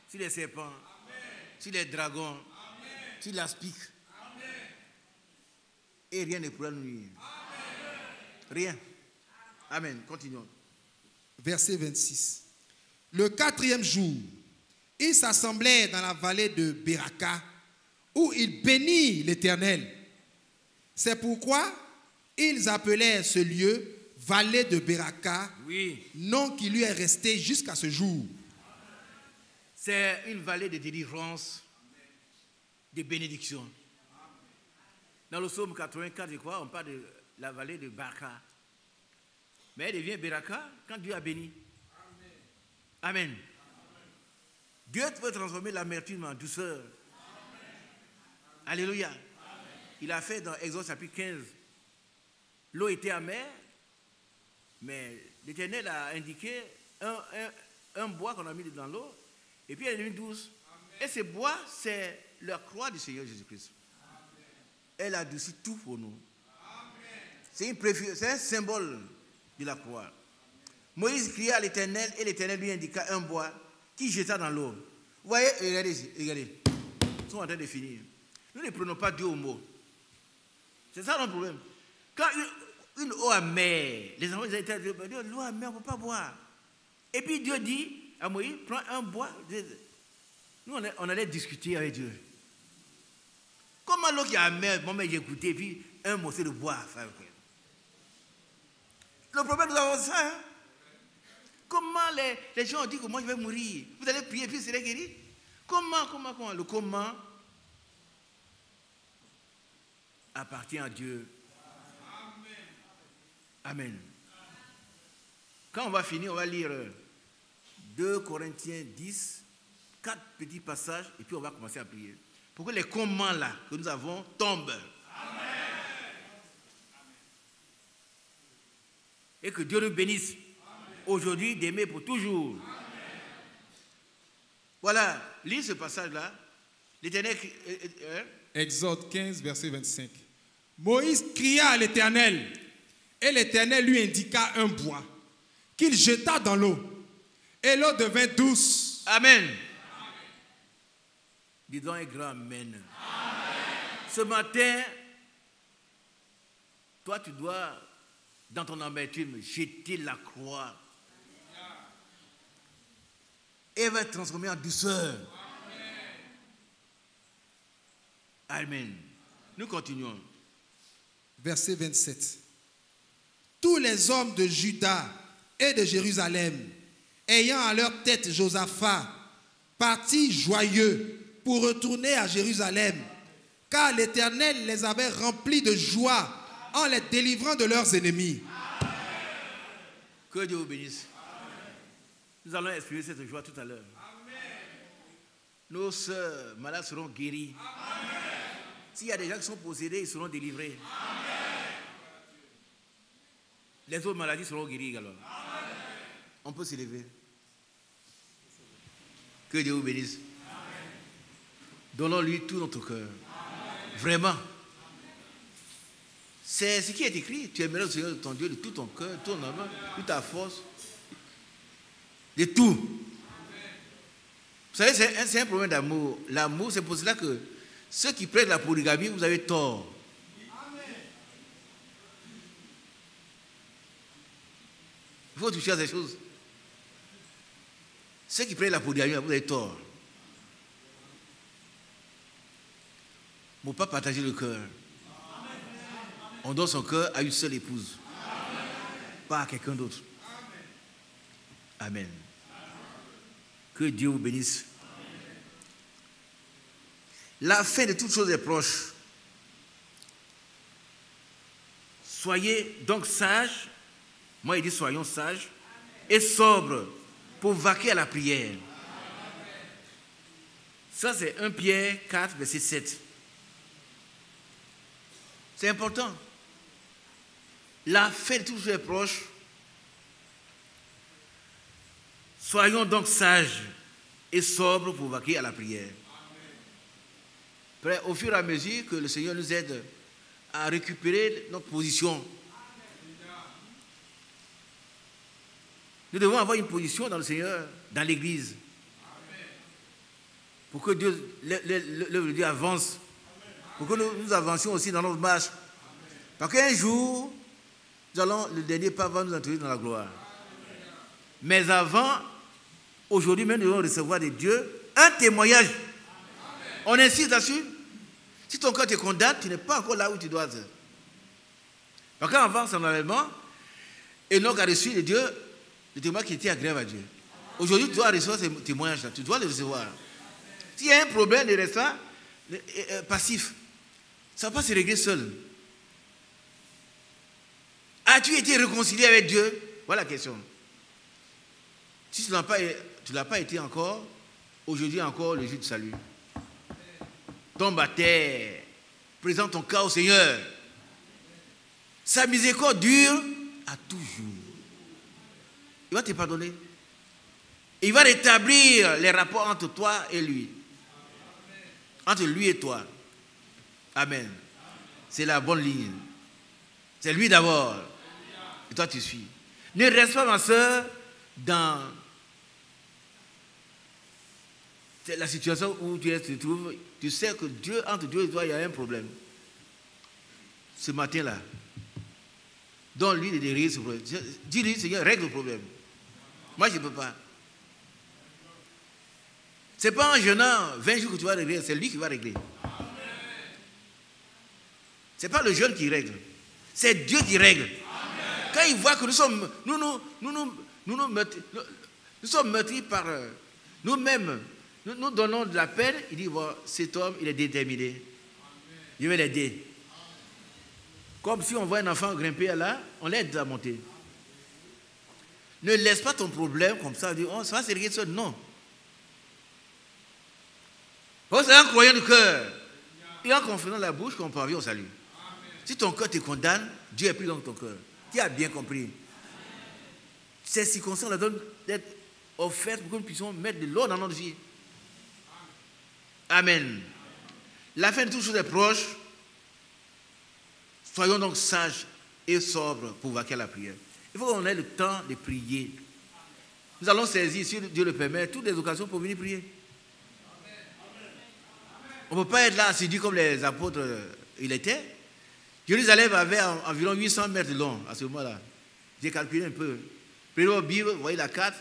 sur les serpents, amen, sur les dragons, amen, sur l'aspic. Et rien ne pourra nous nuire. Rien. Amen. Continuons. Verset 26. Le 4e jour, ils s'assemblèrent dans la vallée de Beraka, où ils bénirent l'Éternel. C'est pourquoi Ils appelaient ce lieu vallée de Beraka, Oui, nom qui lui est resté jusqu'à ce jour. c'est une vallée de délivrance, de bénédiction. Dans le psaume 84, je crois, on parle de la vallée de Baraka. Mais elle devient Beraka quand Dieu a béni. Amen. Dieu peut transformer l'amertume en douceur. Alléluia. Il a fait dans Exode chapitre 15. L'eau était amère, mais l'Éternel a indiqué un bois qu'on a mis dans l'eau, et puis elle est devenue douce. Et ce bois, c'est la croix du Seigneur Jésus-Christ. Elle adoucit tout pour nous. C'est un symbole de la croix. Moïse cria à l'Éternel, et l'Éternel lui indiqua un bois qui jeta dans l'eau. Vous voyez, regardez, regardez. Ils sont en train de finir. Nous ne prenons pas Dieu au mot. C'est ça notre problème. Quand une eau amère, les enfants disaient, l'eau amère, on ne peut pas boire. Et puis Dieu dit à Moïse, prends un bois. Nous, on allait discuter avec Dieu. Comment l'eau qui est amère, moi j'ai écouté, puis un morceau de bois. Le problème, nous avons ça. Hein? Comment les gens ont dit que moi je vais mourir? Vous allez prier, puis c'est guéri? Comment? Le comment appartient à Dieu. Amen. Quand on va finir, on va lire 2 Corinthiens 10, 4 petits passages, et puis on va commencer à prier. Pour que les comment là que nous avons tombent. Amen. Et que Dieu nous bénisse. Aujourd'hui, d'aimer pour toujours. Amen. Voilà, lis ce passage-là. L'Éternel. Exode 15, verset 25. Moïse cria à l'Éternel, et l'Éternel lui indiqua un bois qu'il jeta dans l'eau, et l'eau devint douce. Amen. Dis donc un grand amen. Amen. Ce matin, toi tu dois, dans ton amertume, jeter la croix. Et elle va être transformée en douceur. Amen. Nous continuons. Verset 27. Tous les hommes de Juda et de Jérusalem, ayant à leur tête Josaphat, partis joyeux pour retourner à Jérusalem, car l'Éternel les avait remplis de joie en les délivrant de leurs ennemis. Que Dieu vous bénisse. Nous allons exprimer cette joie tout à l'heure. Nos sœurs malades seront guéries. S'il y a des gens qui sont possédés, ils seront délivrés. Les autres maladies seront guéries alors. On peut s'élever. Que Dieu vous bénisse. Donnons-lui tout notre cœur. Vraiment. C'est ce qui est écrit. Tu aimerais le Seigneur de ton Dieu de tout ton cœur, de ton âme, de toute ta force. De tout. Vous savez, c'est un problème d'amour. L'amour, c'est pour cela que ceux qui prêtent la polygamie, vous avez tort. Il faut toucher à ces choses. Ceux qui prêtent la polygamie, vous avez tort. Il ne faut pas partager le cœur. On donne son cœur à une seule épouse. Pas à quelqu'un d'autre. Amen. Que Dieu vous bénisse. La fin de toutes choses est proche. Soyez donc sages. Moi, il dit soyons sages et sobres pour vaquer à la prière. Ça, c'est 1 Pierre 4, verset 7. C'est important. La fin de toutes choses est proche. Soyons donc sages et sobres pour vaquer à la prière. Au fur et à mesure que le Seigneur nous aide à récupérer notre position, nous devons avoir une position dans le Seigneur, dans l'Église, pour que l'œuvre de Dieu avance, pour que nous avancions aussi dans notre marche. Parce qu'un jour, le dernier pas va nous introduire dans la gloire. Mais avant, aujourd'hui même, nous devons recevoir de Dieu un témoignage. On insiste là-dessus. Si ton cœur te condamne, tu n'es pas encore là où tu dois être. Donc quand on avance en enlèvement, Enoch a reçu de Dieu le témoin qui était agréable à Dieu. Aujourd'hui, tu dois recevoir ces témoignages-là. Tu dois les recevoir. S'il y a un problème de restant passif, ça ne va pas se régler seul. As-tu été réconcilié avec Dieu? Voilà la question. Si tu ne l'as pas été encore, aujourd'hui encore le jour du salut. Tombe à terre. Présente ton cas au Seigneur. Sa miséricorde dure à toujours. Il va te pardonner. Il va rétablir les rapports entre toi et lui. Entre lui et toi. Amen. C'est la bonne ligne. C'est lui d'abord. Et toi tu suis. Ne reste pas, ma soeur, dans la situation où tu te trouves. Tu sais que Dieu, entre Dieu et toi, il y a un problème. Ce matin-là. Donne-lui de régler ce problème. Dis-lui, Seigneur, règle le problème. Moi, je ne peux pas. Ce n'est pas en jeûnant 20 jours que tu vas régler, c'est lui qui va régler. Ce n'est pas le jeûne qui règle, c'est Dieu qui règle. Amen. Quand il voit que nous sommes meurtris par nous-mêmes, nous donnons de la peine, il dit, bon, cet homme, il est déterminé. Amen. Je vais l'aider. Comme si on voit un enfant grimper là, on l'aide à monter. Ne laisse pas ton problème comme ça, dire, oh, ça va se régler seul. Non. C'est un croyant du cœur. Et en confessant la bouche qu'on parvient au salut. Amen. Si ton cœur te condamne, Dieu est pris dans ton cœur. Tu as bien compris. Amen. Ces circonstances la donnent d'être offertes pour que nous puissions mettre de l'ordre dans notre vie. Amen. Amen. La fin de toute chose est proche. Soyons donc sages et sobres pour vaquer à la prière. Il faut qu'on ait le temps de prier. Nous allons saisir, si Dieu le permet, toutes les occasions pour venir prier. On ne peut pas être là assidu comme les apôtres il était. Jérusalem avait environ 800 mètres de long à ce moment-là. J'ai calculé un peu. Prenez votre Bible, vous voyez la carte.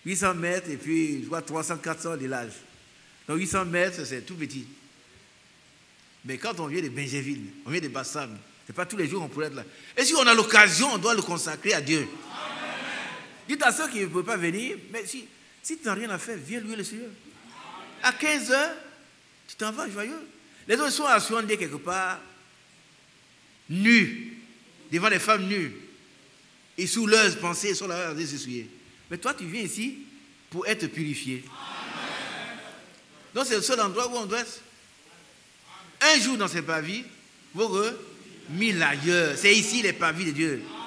800 mètres et puis je vois 300-400 de l'âge. Donc 800 mètres, c'est tout petit. Mais quand on vient de Benjéville, on vient de Bassam, ce n'est pas tous les jours qu'on pourrait être là. Et si on a l'occasion, on doit le consacrer à Dieu. Amen. Dites à ceux qui ne peuvent pas venir, mais si tu n'as rien à faire, viens louer le Seigneur. À 15 heures, tu t'en vas joyeux. Les autres sont assoignés quelque part, nus, devant les femmes nues. Et sous leurs pensées, ils sont là à s'essuyer. Mais toi, tu viens ici pour être purifié. Amen. Donc c'est le seul endroit où on doit être. Un jour dans ces pavis, vaut que 1000 ailleurs. C'est ici les pavis de Dieu. Amen.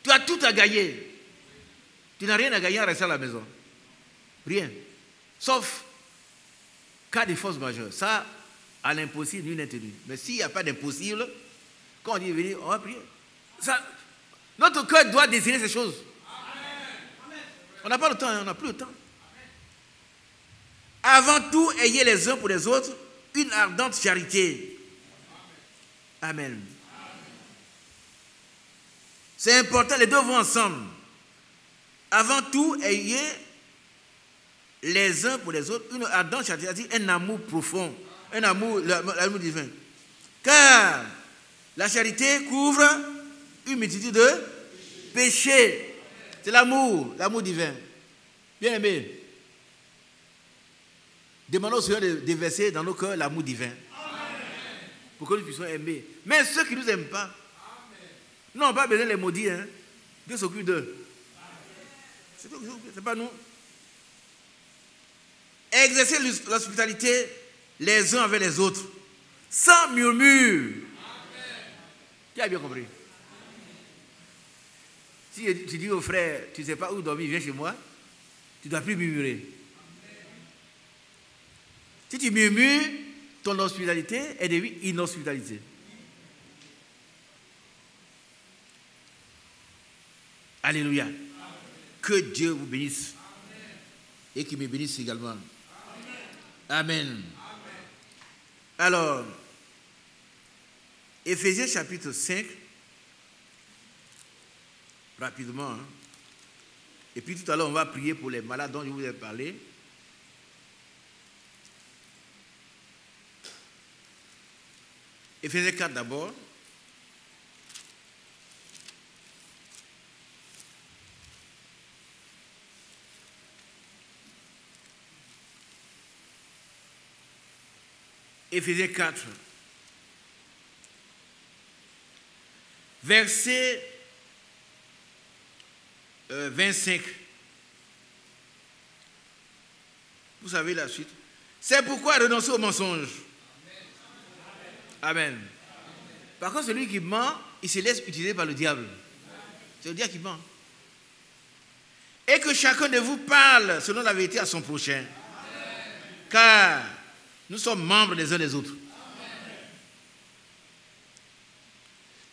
Tu as tout à gagner. Tu n'as rien à gagner en restant à la maison. Rien. Sauf cas de force majeure. Ça, à l'impossible, nul n'est tenu. Mais s'il n'y a pas d'impossible, quand on dit venir, on va prier. Ça, notre cœur doit désirer ces choses. Amen. On n'a pas le temps, on n'a plus le temps. Avant tout, ayez les uns pour les autres une ardente charité. Amen. C'est important, les deux vont ensemble. Avant tout, ayez les uns pour les autres une ardente charité, c'est-à-dire un amour profond, un amour, l'amour divin. Car la charité couvre une multitude de péchés. C'est l'amour divin. Bien aimé. Demandons au Seigneur de déverser dans nos cœurs l'amour divin. Amen. Pour que nous puissions aimer. Mais ceux qui ne nous aiment pas, n'ont pas besoin de les maudire. Hein. Dieu s'occupe d'eux. C'est pas nous. Exercez l'hospitalité les uns avec les autres, sans murmure. Tu as bien compris? Si tu dis au frère, tu ne sais pas où dormir, viens chez moi, tu ne dois plus murmurer. Si tu murmures, ton hospitalité est devenue inhospitalité. Alléluia. Amen. Que Dieu vous bénisse. Amen. Et qu'il me bénisse également. Amen. Amen. Amen. Alors, Éphésiens chapitre 5, rapidement. Hein. Et puis tout à l'heure, on va prier pour les malades dont je vous ai parlé. Éphésiens 4 d'abord. Éphésiens 4, verset 25. Vous savez la suite. C'est pourquoi renoncer au mensonge. Amen. Par contre, celui qui ment, il se laisse utiliser par le diable. C'est le diable qui ment. Et que chacun de vous parle selon la vérité à son prochain. Car nous sommes membres les uns des autres.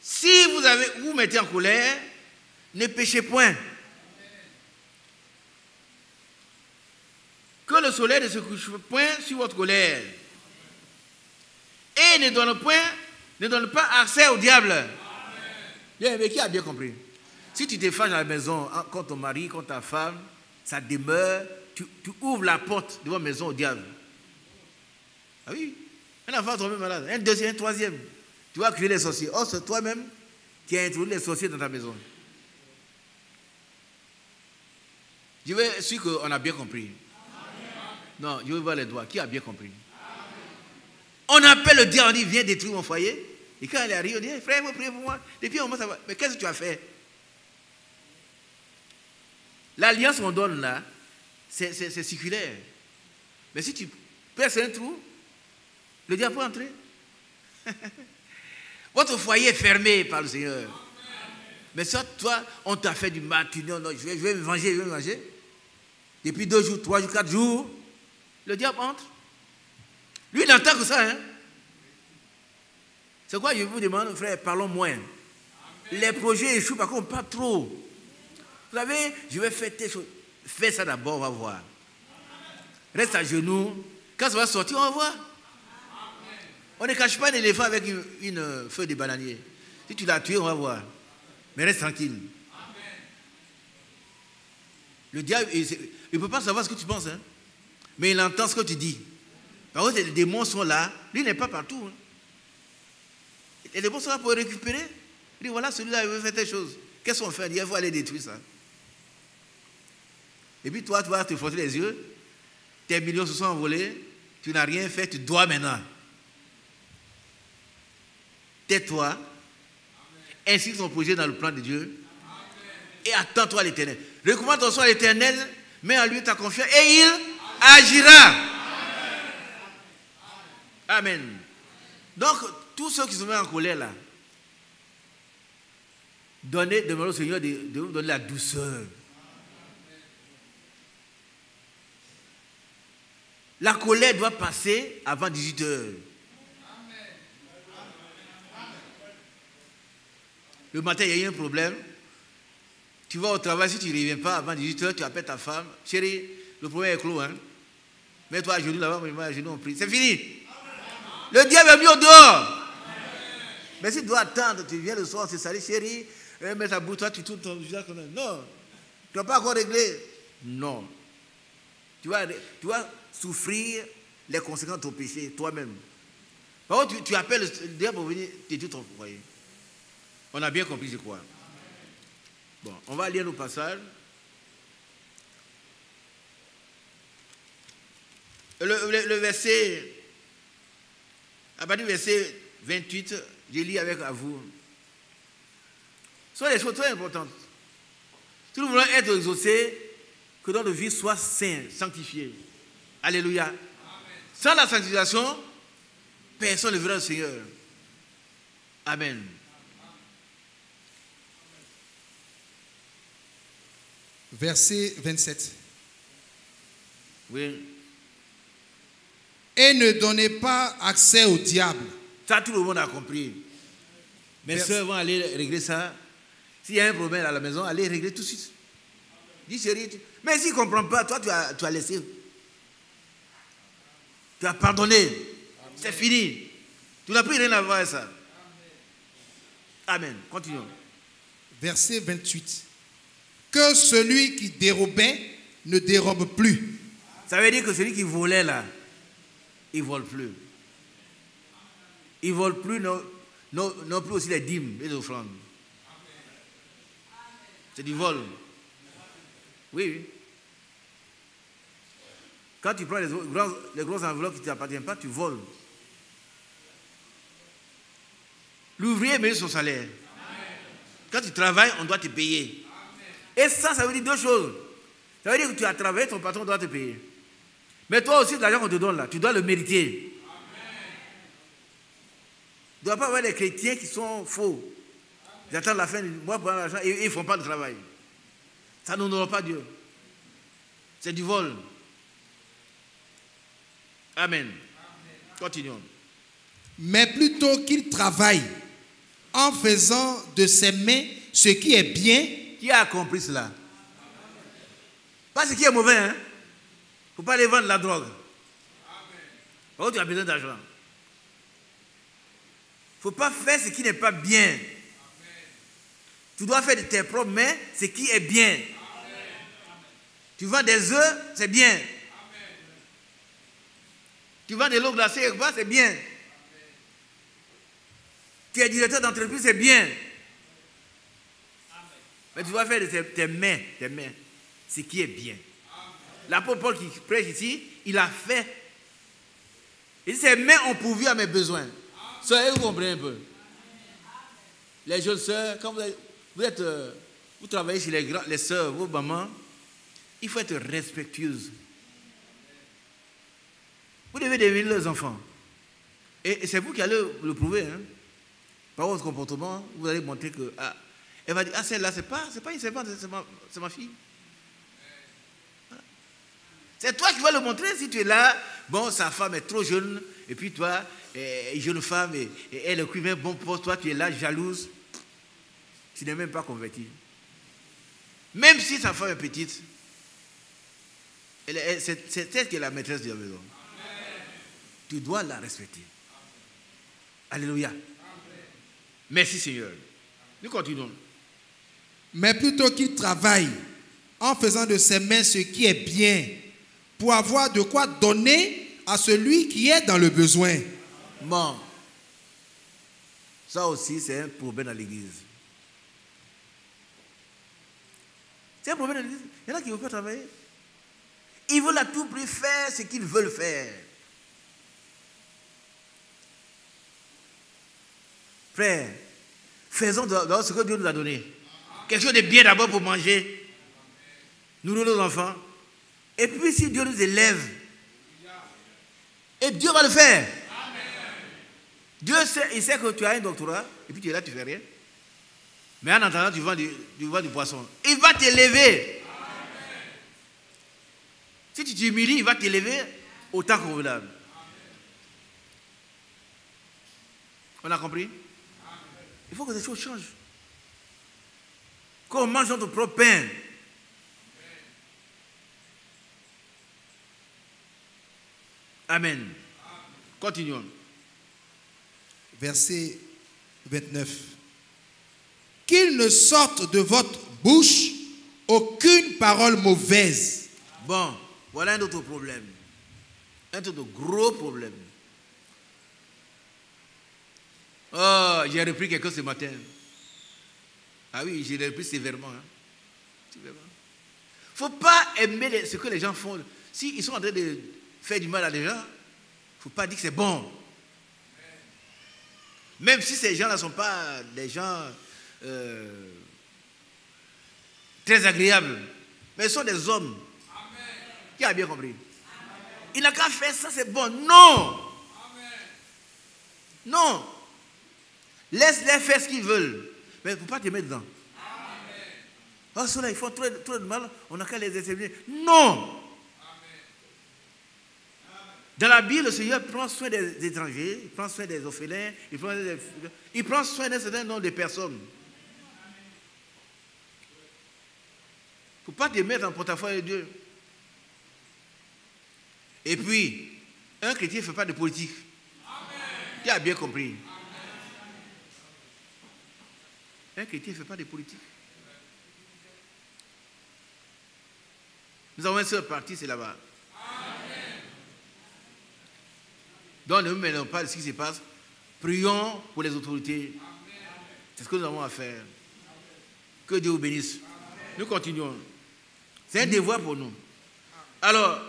Si vous mettez en colère, ne péchez point. Que le soleil ne se couche point sur votre colère. Et ne donne pas accès au diable. Bien, mais qui a bien compris? Si tu te fâches à la maison contre ton mari, contre ta femme, ça demeure, tu ouvres la porte de votre maison au diable. Ah oui, un enfant tombé malade, un deuxième, un troisième. Tu vas créer les sorciers. Or, c'est toi-même qui as introduit les sorciers dans ta maison. Je veux sûr qu'on a bien compris. Non, je veux voir les doigts. Qui a bien compris? On appelle le diable, on dit, viens détruire mon foyer. Et quand il arrive, on dit, frère, vous priez pour moi. Depuis un moment, ça va. Mais qu'est-ce que tu as fait? L'alliance qu'on donne là, c'est circulaire. Mais si tu perces un trou, le diable peut entrer. Votre foyer est fermé par le Seigneur. Mais soit toi, on t'a fait du mal, tu dis, non, je vais me venger, Depuis 2 jours, 3 jours, 4 jours, le diable entre. Lui, il n'entend que ça. Hein? C'est quoi, je vous demande, frère, parlons moins. Les projets échouent, par contre, pas trop. Vous savez, je vais faire tes choses. Fais ça d'abord, on va voir. Reste à genoux. Quand ça va sortir, on va voir. On ne cache pas un éléphant avec une feuille de bananier. Si tu l'as tué, on va voir. Mais reste tranquille. Le diable, il ne peut pas savoir ce que tu penses. Hein? Mais il entend ce que tu dis. Par contre, les démons sont là. Lui n'est pas partout. Hein? Les démons sont là pour récupérer. Il dit, voilà, celui-là, il veut faire telle chose. Qu'est-ce qu'on fait? Il dit, il faut aller détruire ça. Et puis toi, tu vas te frotter les yeux. Tes millions se sont envolés. Tu n'as rien fait, tu dois maintenant. Tais-toi. Inscris ton projet dans le plan de Dieu. Et attends-toi à l'Éternel. Recommande ton soi à l'Éternel. Mets à lui ta confiance. Et il agira. Amen. Donc, tous ceux qui se mettent en colère là, demandez au Seigneur de vous donner la douceur. La colère doit passer avant 18 heures. Le matin, il y a eu un problème. Tu vas au travail, si tu ne reviens pas avant 18 heures, tu appelles ta femme. Chérie, le problème est clos. Hein? Mets-toi à genoux là-bas, mets-moi à genoux, on prie. C'est fini. Le diable est mis au dehors. Mais si tu dois attendre, tu viens le soir, c'est salé, chérie, mets ta bouche, toi, tu tournes ton visage comme ça. Non. Tu n'as pas encore réglé. Non. Tu vas souffrir les conséquences de ton péché toi-même. Par contre, tu appelles le diable pour venir détruire ton foyer. On a bien compris, je crois. Bon, on va lire nos passages. Le verset, à partir du verset 28, je lis avec à vous. Ce sont des choses très importantes. Si nous voulons être exaucés, que notre vie soit sainte, sanctifiée. Alléluia. Amen. Sans la sanctification, personne ne verra le Seigneur. Amen. Verset 27. Oui. Et ne donnez pas accès au diable. Ça, tout le monde a compris. Mes soeurs vont aller régler ça. S'il y a un problème à la maison, allez régler tout de suite. Dis chérie, mais s'il ne comprend pas, toi, tu as laissé. Tu as pardonné. C'est fini. Tu n'as plus rien à voir avec ça. Amen. Continuons. Verset 28. Que celui qui dérobait ne dérobe plus. Ça veut dire que celui qui volait là, il ne vole plus. Il ne vole plus non plus aussi les dîmes et les offrandes. C'est du vol. Oui, oui. Quand tu prends les grosses enveloppes qui ne t'appartiennent pas, tu voles. L'ouvrier mérite son salaire. Quand tu travailles, on doit te payer. Et ça veut dire deux choses. Ça veut dire que tu as travaillé, ton patron doit te payer. Mais toi aussi, l'argent qu'on te donne là, tu dois le mériter. Il ne doit pas avoir des chrétiens qui sont faux. Ils attendent la fin du mois pour avoir l'argent et ils ne font pas le travail. Ça n'honore pas Dieu. C'est du vol. Amen. Continuons. Mais plutôt qu'il travaille en faisant de ses mains ce qui est bien. Qui a compris cela? Pas ce qui est mauvais, hein? Il ne faut pas aller vendre la drogue. Par contre, tu as besoin d'argent. Il ne faut pas faire ce qui n'est pas bien. Tu dois faire de tes propres mains ce qui est bien. Tu vends des œufs, c'est bien. Tu vends de l'eau glacée, c'est bien. Tu es directeur d'entreprise, c'est bien. Mais tu dois faire de tes mains, ce qui est bien. L'apôtre Paul qui prêche ici, il a fait. Il dit, ses mains ont pourvu à mes besoins. Sœurs, vous comprenez un peu. Les jeunes sœurs, quand vous travaillez chez les sœurs, vos mamans, il faut être respectueuse. Vous devez devenir leurs enfants. Et c'est vous qui allez le prouver. Hein. Par votre comportement, vous allez montrer que... elle va dire, celle-là, c'est pas une servante, c'est ma fille. Voilà. C'est toi qui vas le montrer si tu es là. Bon, sa femme est trop jeune, et puis toi, jeune femme, et elle est cuivre bon poste, toi tu es là, jalouse. Tu n'es même pas converti. Même si sa femme est petite, c'est elle qui est la maîtresse de la maison. Tu dois la respecter. Alléluia. Merci Seigneur. Nous continuons. Mais plutôt qu'il travaille en faisant de ses mains ce qui est bien, pour avoir de quoi donner à celui qui est dans le besoin. Bon. Ça aussi, c'est un problème dans l'église. C'est un problème dans l'église. Il y en a qui ne veulent pas travailler. Ils veulent à tout prix faire ce qu'ils veulent faire. Frère, faisons de ce que Dieu nous a donné. Quelque chose de bien d'abord pour manger. Nourrir nos enfants. Et puis si Dieu nous élève, et Dieu va le faire. Dieu sait, il sait que tu as un doctorat, et puis tu es là, tu ne fais rien. Mais en attendant, tu vends du poisson. Il va t'élever. Si tu t'humilies, il va t'élever autant convenable. On a compris? Il faut que ces choses changent. Qu'on mange notre propre pain. Amen. Continuons. Verset 29. Qu'il ne sorte de votre bouche aucune parole mauvaise. Bon, voilà un autre problème. Un autre gros problème. Oh, j'ai repris quelqu'un ce matin. Ah oui, j'ai repris sévèrement. Il ne faut pas aimer ce que les gens font. S'ils sont en train de faire du mal à des gens, il ne faut pas dire que c'est bon. Même si ces gens-là ne sont pas des gens très agréables, mais ils sont des hommes. Qui a bien compris? Il n'a qu'à faire ça, c'est bon. Non! Non! Laisse-les faire ce qu'ils veulent. Mais il ne faut pas te mettre dedans. Oh, ceux-là, ils font trop de mal, on n'a qu'à les exterminer. Non! Dans la Bible, le Seigneur prend soin des étrangers, il prend soin des orphelins, il prend soin d'un certain nombre de personnes. Il ne faut pas te mettre en porte-à-faux de Dieu. Et puis, un chrétien ne fait pas de politique. Tu as bien compris. Un chrétien ne fait pas de politique. Nous avons un seul parti, c'est là-bas. Donc, ne nous mêlons pas de ce qui se passe. Prions pour les autorités. C'est ce que nous avons à faire. Que Dieu vous bénisse. Nous continuons. C'est un devoir pour nous. Alors,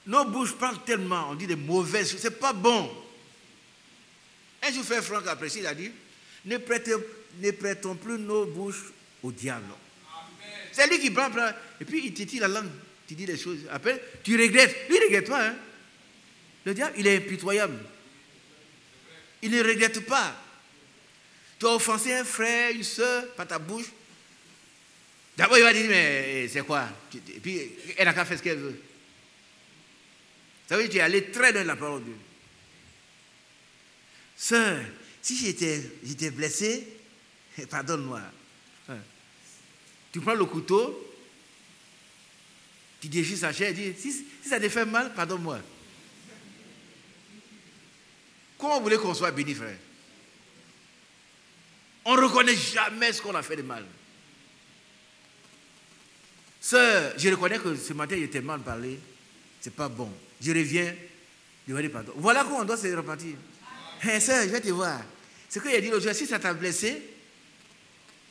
nos bouches parlent tellement, on dit des mauvaises choses. C'est pas bon. Un jour, frère Franck a apprécié, il a dit, Ne prêtons plus nos bouches au diable. C'est lui qui prend, et puis il te tire la langue, tu dis des choses. Après, tu regrettes. Lui, il ne regrette pas. Hein? Le diable, il est impitoyable. Il ne regrette pas. Tu as offensé un frère, une soeur, par ta bouche. D'abord, il va dire, mais c'est quoi? Et puis, elle n'a qu'à faire ce qu'elle veut. Ça veut dire que tu es allé très loin de la parole de Dieu. Sœur, si j'étais blessé, pardonne-moi. Tu prends le couteau, tu déchires sa chair et dis, si ça te fait mal, pardonne-moi. Comment vous voulez qu'on soit béni, frère? On ne reconnaît jamais ce qu'on a fait de mal. Sœur, je reconnais que ce matin, j'étais mal parlé. C'est pas bon. Je reviens, demander pardon. Voilà comment on doit se repartir. Hey, sœur, je vais te voir. Ce qu'il a dit l'autre jour, si ça t'a blessé,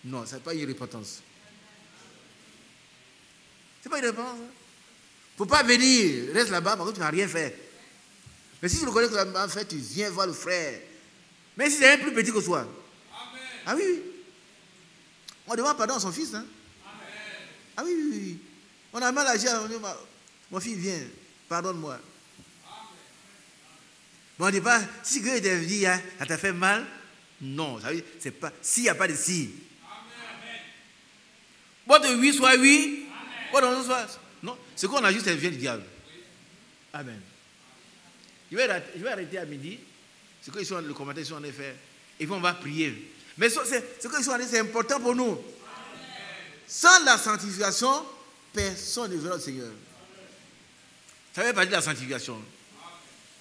non, ce n'est pas une repentance. Ce n'est pas une repentance. Il ne faut pas venir, reste là-bas, parce que tu n'as rien fait. Mais si tu reconnais que tu n'as rien fait, tu viens voir le frère. Même si c'est un plus petit que toi. Amen. Ah oui, oui. On demande pardon à son fils. Hein? Amen. Ah oui, oui, oui. On a mal agi, on dit, mon fils, viens, pardonne-moi. Mais on ne dit pas, si Dieu t'a dit, hein, ça t'a fait mal, non, ça veut dire, c'est pas, s'il n'y a pas de si. Bon, de oui soit oui, bon, de non soit. Non, ce qu'on a juste, c'est vient du diable. Amen. Je vais arrêter à midi, ce que le commentaire sont en effet, et puis on va prier. Mais ce qu'ils sont en effet, c'est important pour nous. Sans la sanctification, personne ne verra le Seigneur. Ça fait partie de la sanctification.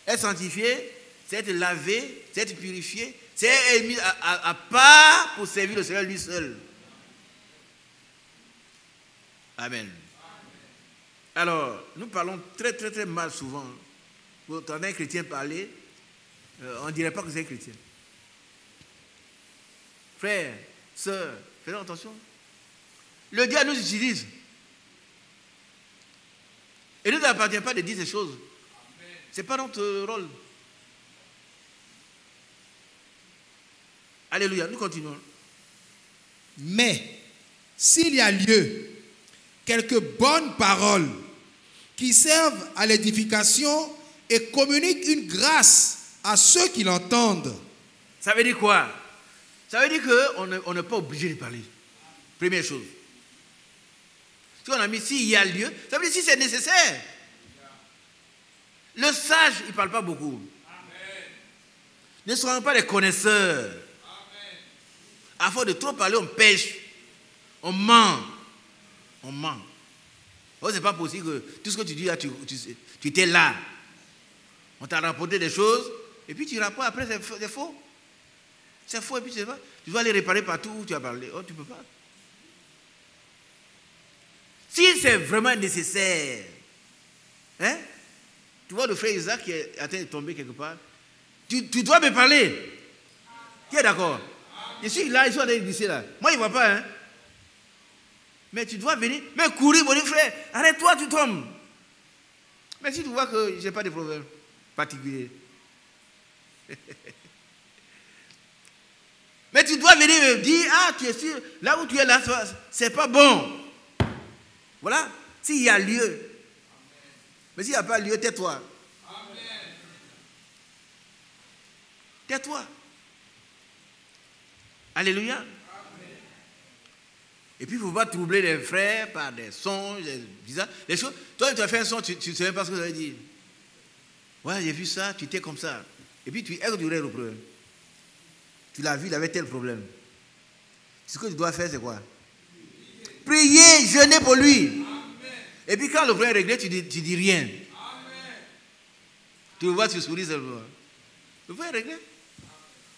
Être sanctifié, c'est être lavé, c'est être purifié, c'est être mis à part pour servir le Seigneur lui seul. Amen. Alors, nous parlons très très très mal souvent. Vous entendez un chrétien parler, on ne dirait pas que c'est un chrétien. Frères, sœurs, faites attention. Le diable nous utilise. Et nous n'appartient pas de dire ces choses. Ce n'est pas notre rôle. Alléluia, nous continuons. Mais, s'il y a lieu, quelques bonnes paroles qui servent à l'édification et communiquent une grâce à ceux qui l'entendent. Ça veut dire quoi? Ça veut dire qu'on n'est pas obligé de parler. Première chose. Si on a mis s'il y a lieu, ça veut dire si c'est nécessaire. Le sage, il ne parle pas beaucoup. Amen. Ne soyons pas des connaisseurs. Amen. À force de trop parler, on pêche. On ment. On ment. Oh, ce n'est pas possible que tout ce que tu dis là, tu étais là. On t'a rapporté des choses, et puis tu rapportes après, c'est faux. C'est faux, et puis tu sais pas. Tu dois aller réparer partout où tu as parlé. Oh, tu ne peux pas. Si c'est vraiment nécessaire, hein? Tu vois le frère Isaac qui est en train de tomber quelque part. Tu dois me parler. Qui est d'accord? Je suis là, ils sont en train de glisser là. Moi, il ne voit pas. Hein? Mais tu dois venir, mais courir, mon frère. Arrête-toi, tu tombes. Mais si tu vois que je n'ai pas de problème particulier. Mais tu dois venir me dire, ah, tu es sûr, là où tu es là, c'est pas bon. Voilà. S'il y a lieu. Mais s'il n'y a pas lieu, tais-toi. Tais-toi. Alléluia. Amen. Et puis, il ne faut pas troubler les frères par des sons, des choses. Toi, tu as fait un son, tu ne sais même pas ce que ça veut dire. Ouais, j'ai vu ça, tu étais comme ça. Et puis, tu es du le problème. Tu l'as vu, il avait tel problème. Ce que tu dois faire, c'est quoi? Prier, jeûner pour lui. Amen. Et puis, quand le problème est réglé, tu dis rien. Amen. Tu le vois, tu souris seulement. Le problème est réglé.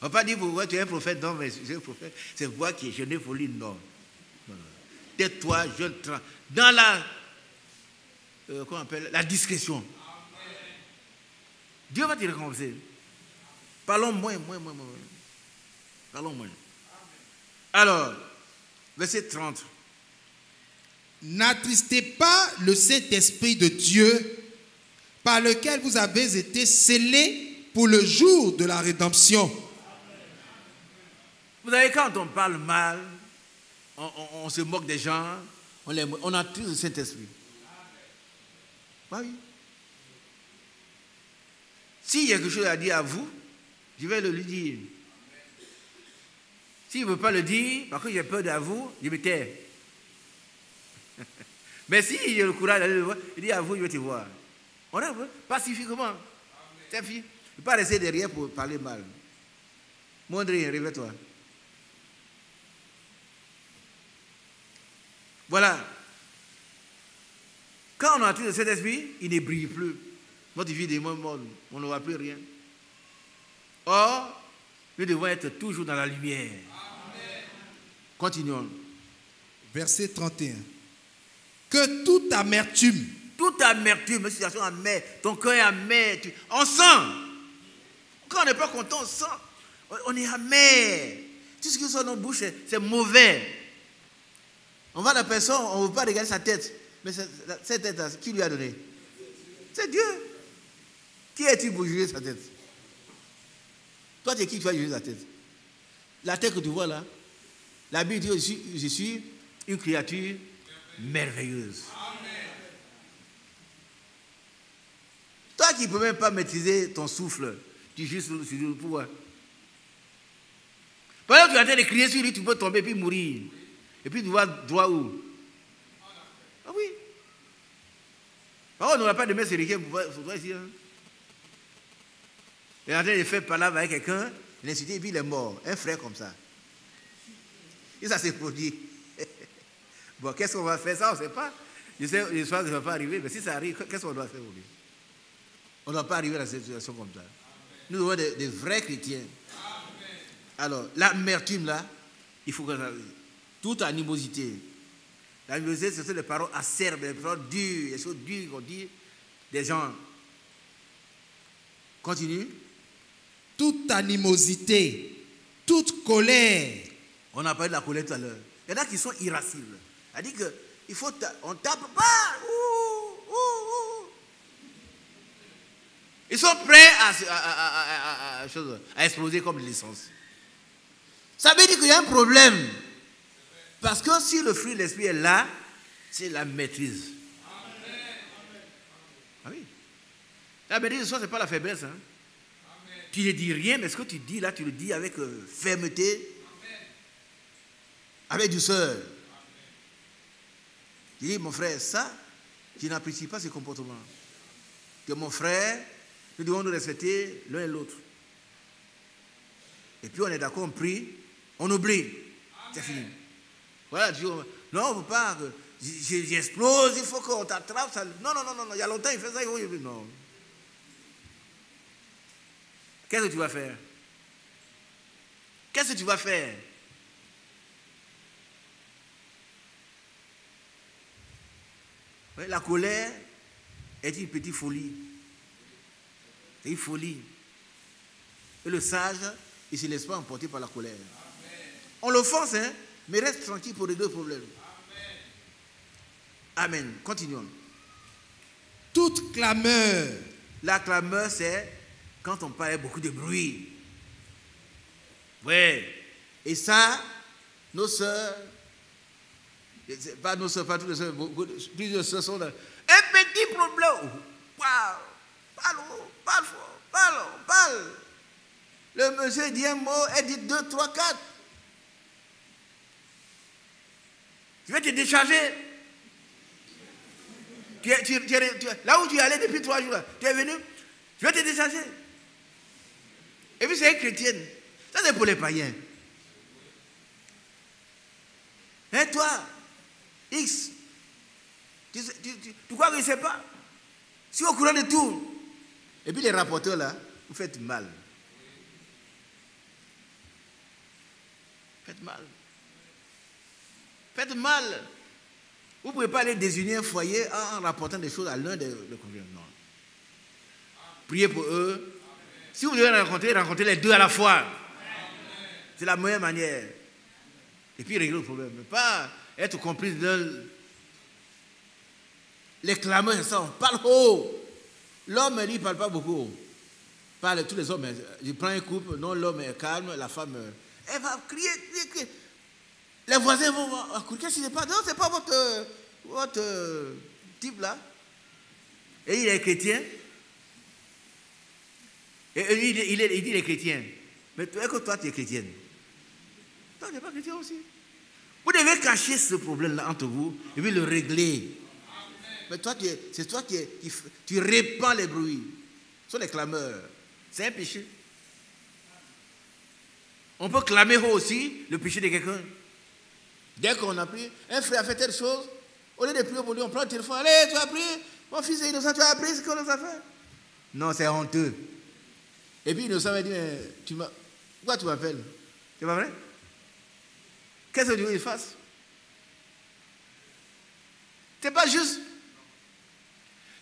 On ne va pas dire, tu es un prophète, non, mais c'est un prophète. C'est moi qui ai jeûné pour lui, non. Tais-toi, jeûne, dans la, comment on appelle, la discrétion. Amen. Dieu va te récompenser. Parlons moins. Parlons moins. Amen. Alors, verset 30. N'attristez pas le Saint-Esprit de Dieu, par lequel vous avez été scellés pour le jour de la rédemption. Vous savez, quand on parle mal, on se moque des gens, on a tout le Saint-Esprit. Oui. S'il y a quelque chose à dire à vous, je vais le lui dire. S'il ne veut pas le dire, parce que j'ai peur de vous, je me tais. Mais s'il a le courage d'aller le voir, il dit à vous, je vais te voir. On est pacifiquement. Ta fille, ne pas rester derrière pour parler mal. Mondré, réveille-toi. Voilà. Quand on a tout de cet esprit, il ne brille plus. Notre vie est morte, on ne voit plus rien. Or, nous devons être toujours dans la lumière. Amen. Continuons. Verset 31. Que toute amertume, une situation amère, ton cœur est amer, on sent. Quand on n'est pas content, on sent. On est amer. Tout ce qui sort de notre bouche, c'est mauvais. On va à la personne, on ne veut pas regarder sa tête. Mais cette tête-là, qui lui a donné? C'est Dieu. Qui es-tu pour juger sa tête? Toi, tu es qui tu vas juger sa tête? La tête que tu vois là, la Bible dit, je suis une créature merveilleuse. Amen. Toi qui ne peux même pas maîtriser ton souffle, tu juges sur le pouvoir. Pendant que tu es en train de crier sur lui, tu peux tomber et puis mourir. Et puis tu vois droit où? Ah oui. On n'aura pas de mettre ces ricains pour toi ici. Hein? Il est en train de faire parler avec quelqu'un, il est insulté et puis il est mort. Un frère comme ça. Et ça s'est produit. Bon, qu'est-ce qu'on va faire? Ça, on ne sait pas. Je sais, je crois que ça ne va pas arriver, mais si ça arrive, qu'est-ce qu'on doit faire aujourd'hui? On ne doit pas arriver à cette situation comme ça. Nous devons être des vrais chrétiens. Amen. Alors, l'amertume là, il faut que ça. Toute animosité. L'animosité, ce sont des paroles acerbes, des paroles dures, des choses dures qu'on dit des gens. Continue. Toute animosité, toute colère. On a parlé de la colère tout à l'heure. Il y en a qui sont irascibles. C'est-à-dire qu'il faut on tape pas. Ils sont prêts à exploser comme l'essence. Ça veut dire qu'il y a un problème. Parce que si le fruit de l'esprit est là, c'est la maîtrise. Ah oui. La maîtrise, ce n'est pas la faiblesse. Hein. Tu ne dis rien, mais ce que tu dis là, tu le dis avec fermeté, avec douceur. Je dis, mon frère, ça, je n'apprécie pas ce comportement. Que mon frère, nous devons nous respecter l'un et l'autre. Et puis on est d'accord, on prie, on oublie. C'est fini. Voilà, non, on ne peut pas. J'explose, il faut qu'on t'attrape. Ça. Non, il y a longtemps, il fait ça, il faut. Non. Qu'est-ce que tu vas faire? Qu'est-ce que tu vas faire? Oui, la colère est une petite folie. C'est une folie. Et le sage, il ne se laisse pas emporter par la colère. Amen. On l'offense, hein, mais reste tranquille pour les deux problèmes. Amen. Amen. Continuons. Toute clameur. La clameur, c'est quand on parle beaucoup de bruit. Oui. Et ça, nos sœurs, pas nos sœurs, pas toutes les sœurs, plusieurs sœurs sont là. Un petit problème. Parle. Le monsieur dit un mot, elle dit 2, 3, 4. Je vais te décharger. Là où tu es allé depuis 3 jours, tu es venu, je vais te décharger. Et puis c'est une chrétienne. Ça c'est pour les païens. Et toi, X, tu crois qu'il ne sait pas? Si au courant de tout. Et puis les rapporteurs là, vous faites mal. Faites mal. Vous ne pouvez pas aller désunir un foyer en rapportant des choses à l'un des conjoints. Non. Priez pour eux. Si vous devez rencontrer les deux à la fois. C'est la meilleure manière. Et puis régler le problème. Mais pas être complice d'un. Les clameurs, c'est ça. On parle haut. L'homme, lui, ne parle pas beaucoup. Tous les hommes. Je prends un couple, non, l'homme est calme, la femme Elle va crier, crier, crier. Les voisins vont courir. Qu'est-ce qui se passe? Non, ce n'est pas votre type là. Et il est chrétien. Et lui, il dit qu'il est chrétien. Mais est-ce que toi, tu es chrétienne? Toi, tu n'es pas chrétien aussi. Vous devez cacher ce problème-là entre vous et puis le régler. Mais toi, c'est toi qui répands les bruits. Ce sont les clameurs. C'est un péché. On peut clamer haut aussi le péché de quelqu'un. Dès qu'on a pris, un frère a fait telle chose, au lieu de prier pour lui, on prend le téléphone. Allez, tu as prié, mon fils est innocent, tu as appris ce qu'on nous a fait. Non, c'est honteux. Et puis innocent m'a dit, pourquoi tu m'appelles? C'est pas vrai? Qu'est-ce que tu veux qu'il fasse? C'est pas juste.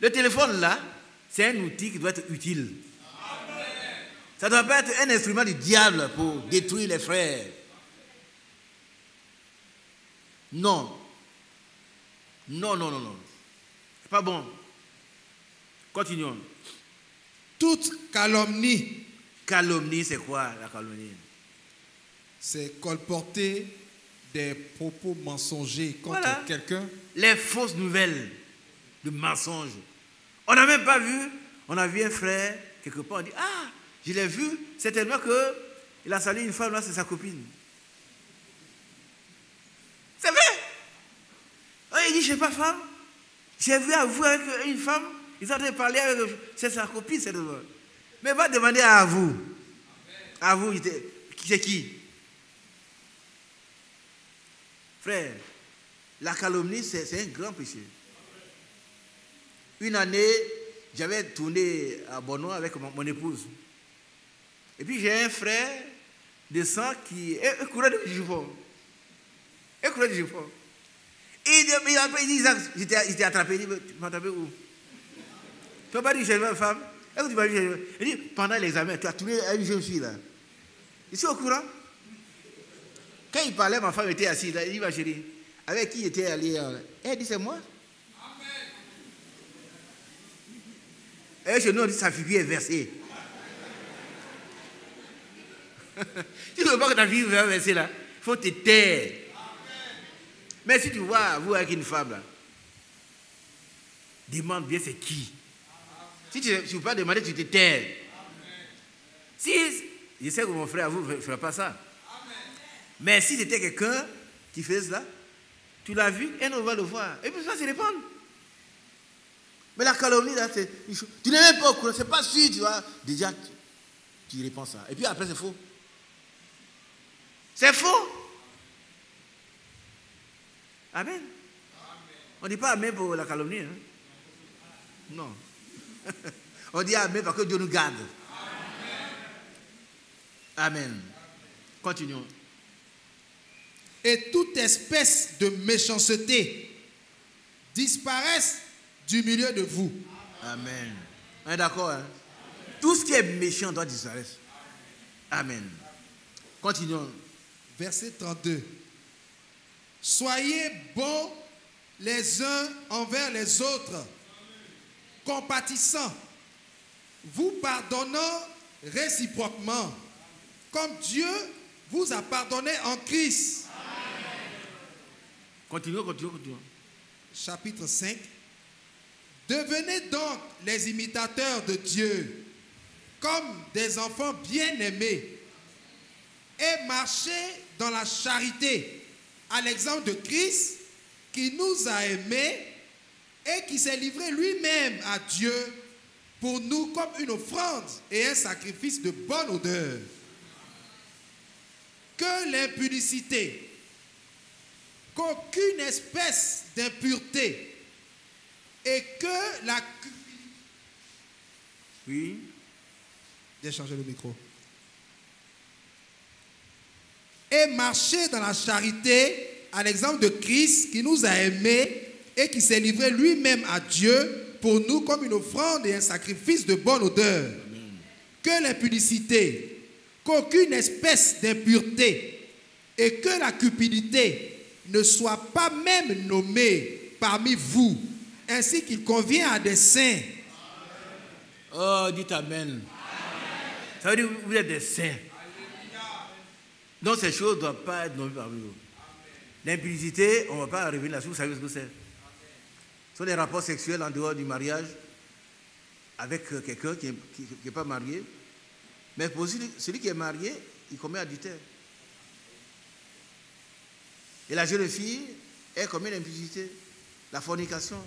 Le téléphone là, c'est un outil qui doit être utile. Ça ne doit pas être un instrument du diable pour détruire les frères. Non. Non, non, non, non. C'est pas bon. Continuons. Toute calomnie. Calomnie, c'est quoi la calomnie? C'est colporter des propos mensongers contre Voilà. quelqu'un. Les fausses nouvelles, le mensonge. On n'a même pas vu, on a vu un frère, quelque part, on dit, ah, je l'ai vu, c'est tellement qu'il a salué une femme, là, c'est sa copine. C'est vrai. Il dit, je ne sais pas femme. J'ai vu à vous avec une femme, ils sont en train de parler avec, c'est sa copine, c'est le. Mais va demander à vous. À vous, c'est qui? Frère, la calomnie, c'est un grand péché. Une année, j'avais tourné à Bono avec mon épouse. Et puis j'ai un frère de sang qui est courant de Jufon. Un courant de Jufon. Il dit, il t'ai attrapé. Il dit, tu m'as attrapé où? Tu n'as pas dit que j'ai une femme? Est-ce que tu m'as dit que j'ai une femme? Il dit, pendant l'examen, tu as tourné à une jeune fille là. Je suis au courant. Quand il parlait, ma femme était assise là. Il dit, ma chérie, avec qui il était allé? Elle dit, c'est moi. Et chez nous, on dit, sa figure est versée. Tu ne veux pas que ta figure soit versée là. Il faut te taire. Mais si tu vois, vous avec une femme là, demande bien c'est qui. Si tu ne veux pas demander, tu te tais. Si, je sais que mon frère, vous ne ferez pas ça. Mais si c'était quelqu'un qui faisait cela, tu l'as vu, et on va le voir. Et puis ça se répand. Mais la calomnie, là, tu n'es même pas au courant, c'est pas sûr, tu vois. Déjà, tu réponds ça. Et puis après, c'est faux. C'est faux. Amen. On ne dit pas amen pour la calomnie. Hein? Non. On dit amen parce que Dieu nous garde. Amen. Continuons. Et toute espèce de méchanceté disparaisse du milieu de vous. Amen. On est d'accord, hein? Tout ce qui est méchant doit disparaître. Amen. Continuons. Verset 32. Soyez bons les uns envers les autres, compatissants, vous pardonnant réciproquement, comme Dieu vous a pardonné en Christ. Continuons. Chapitre 5. Devenez donc les imitateurs de Dieu, comme des enfants bien-aimés, et marchez dans la charité, à l'exemple de Christ, qui nous a aimés et qui s'est livré lui-même à Dieu pour nous comme une offrande et un sacrifice de bonne odeur. Que l'impudicité, qu'aucune espèce d'impureté et que la cupidité... Oui. J'ai changé le micro. Et marcher dans la charité à l'exemple de Christ qui nous a aimés et qui s'est livré lui-même à Dieu pour nous comme une offrande et un sacrifice de bonne odeur. Amen. Que l'impudicité, qu'aucune espèce d'impureté et que la cupidité ne soit pas même nommée parmi vous, ainsi qu'il convient à des saints. Oh, dites Amen. Ça veut dire que vous êtes des saints. Donc ces choses ne doivent pas être nommées parmi nous. L'impudicité, on ne va pas revenir là-dessus, vous savez ce que c'est. Ce sont des rapports sexuels en dehors du mariage avec quelqu'un qui n'est pas marié. Mais pour celui qui est marié, il commet adultère. Et la jeune fille, elle commet l'impudicité, la fornication.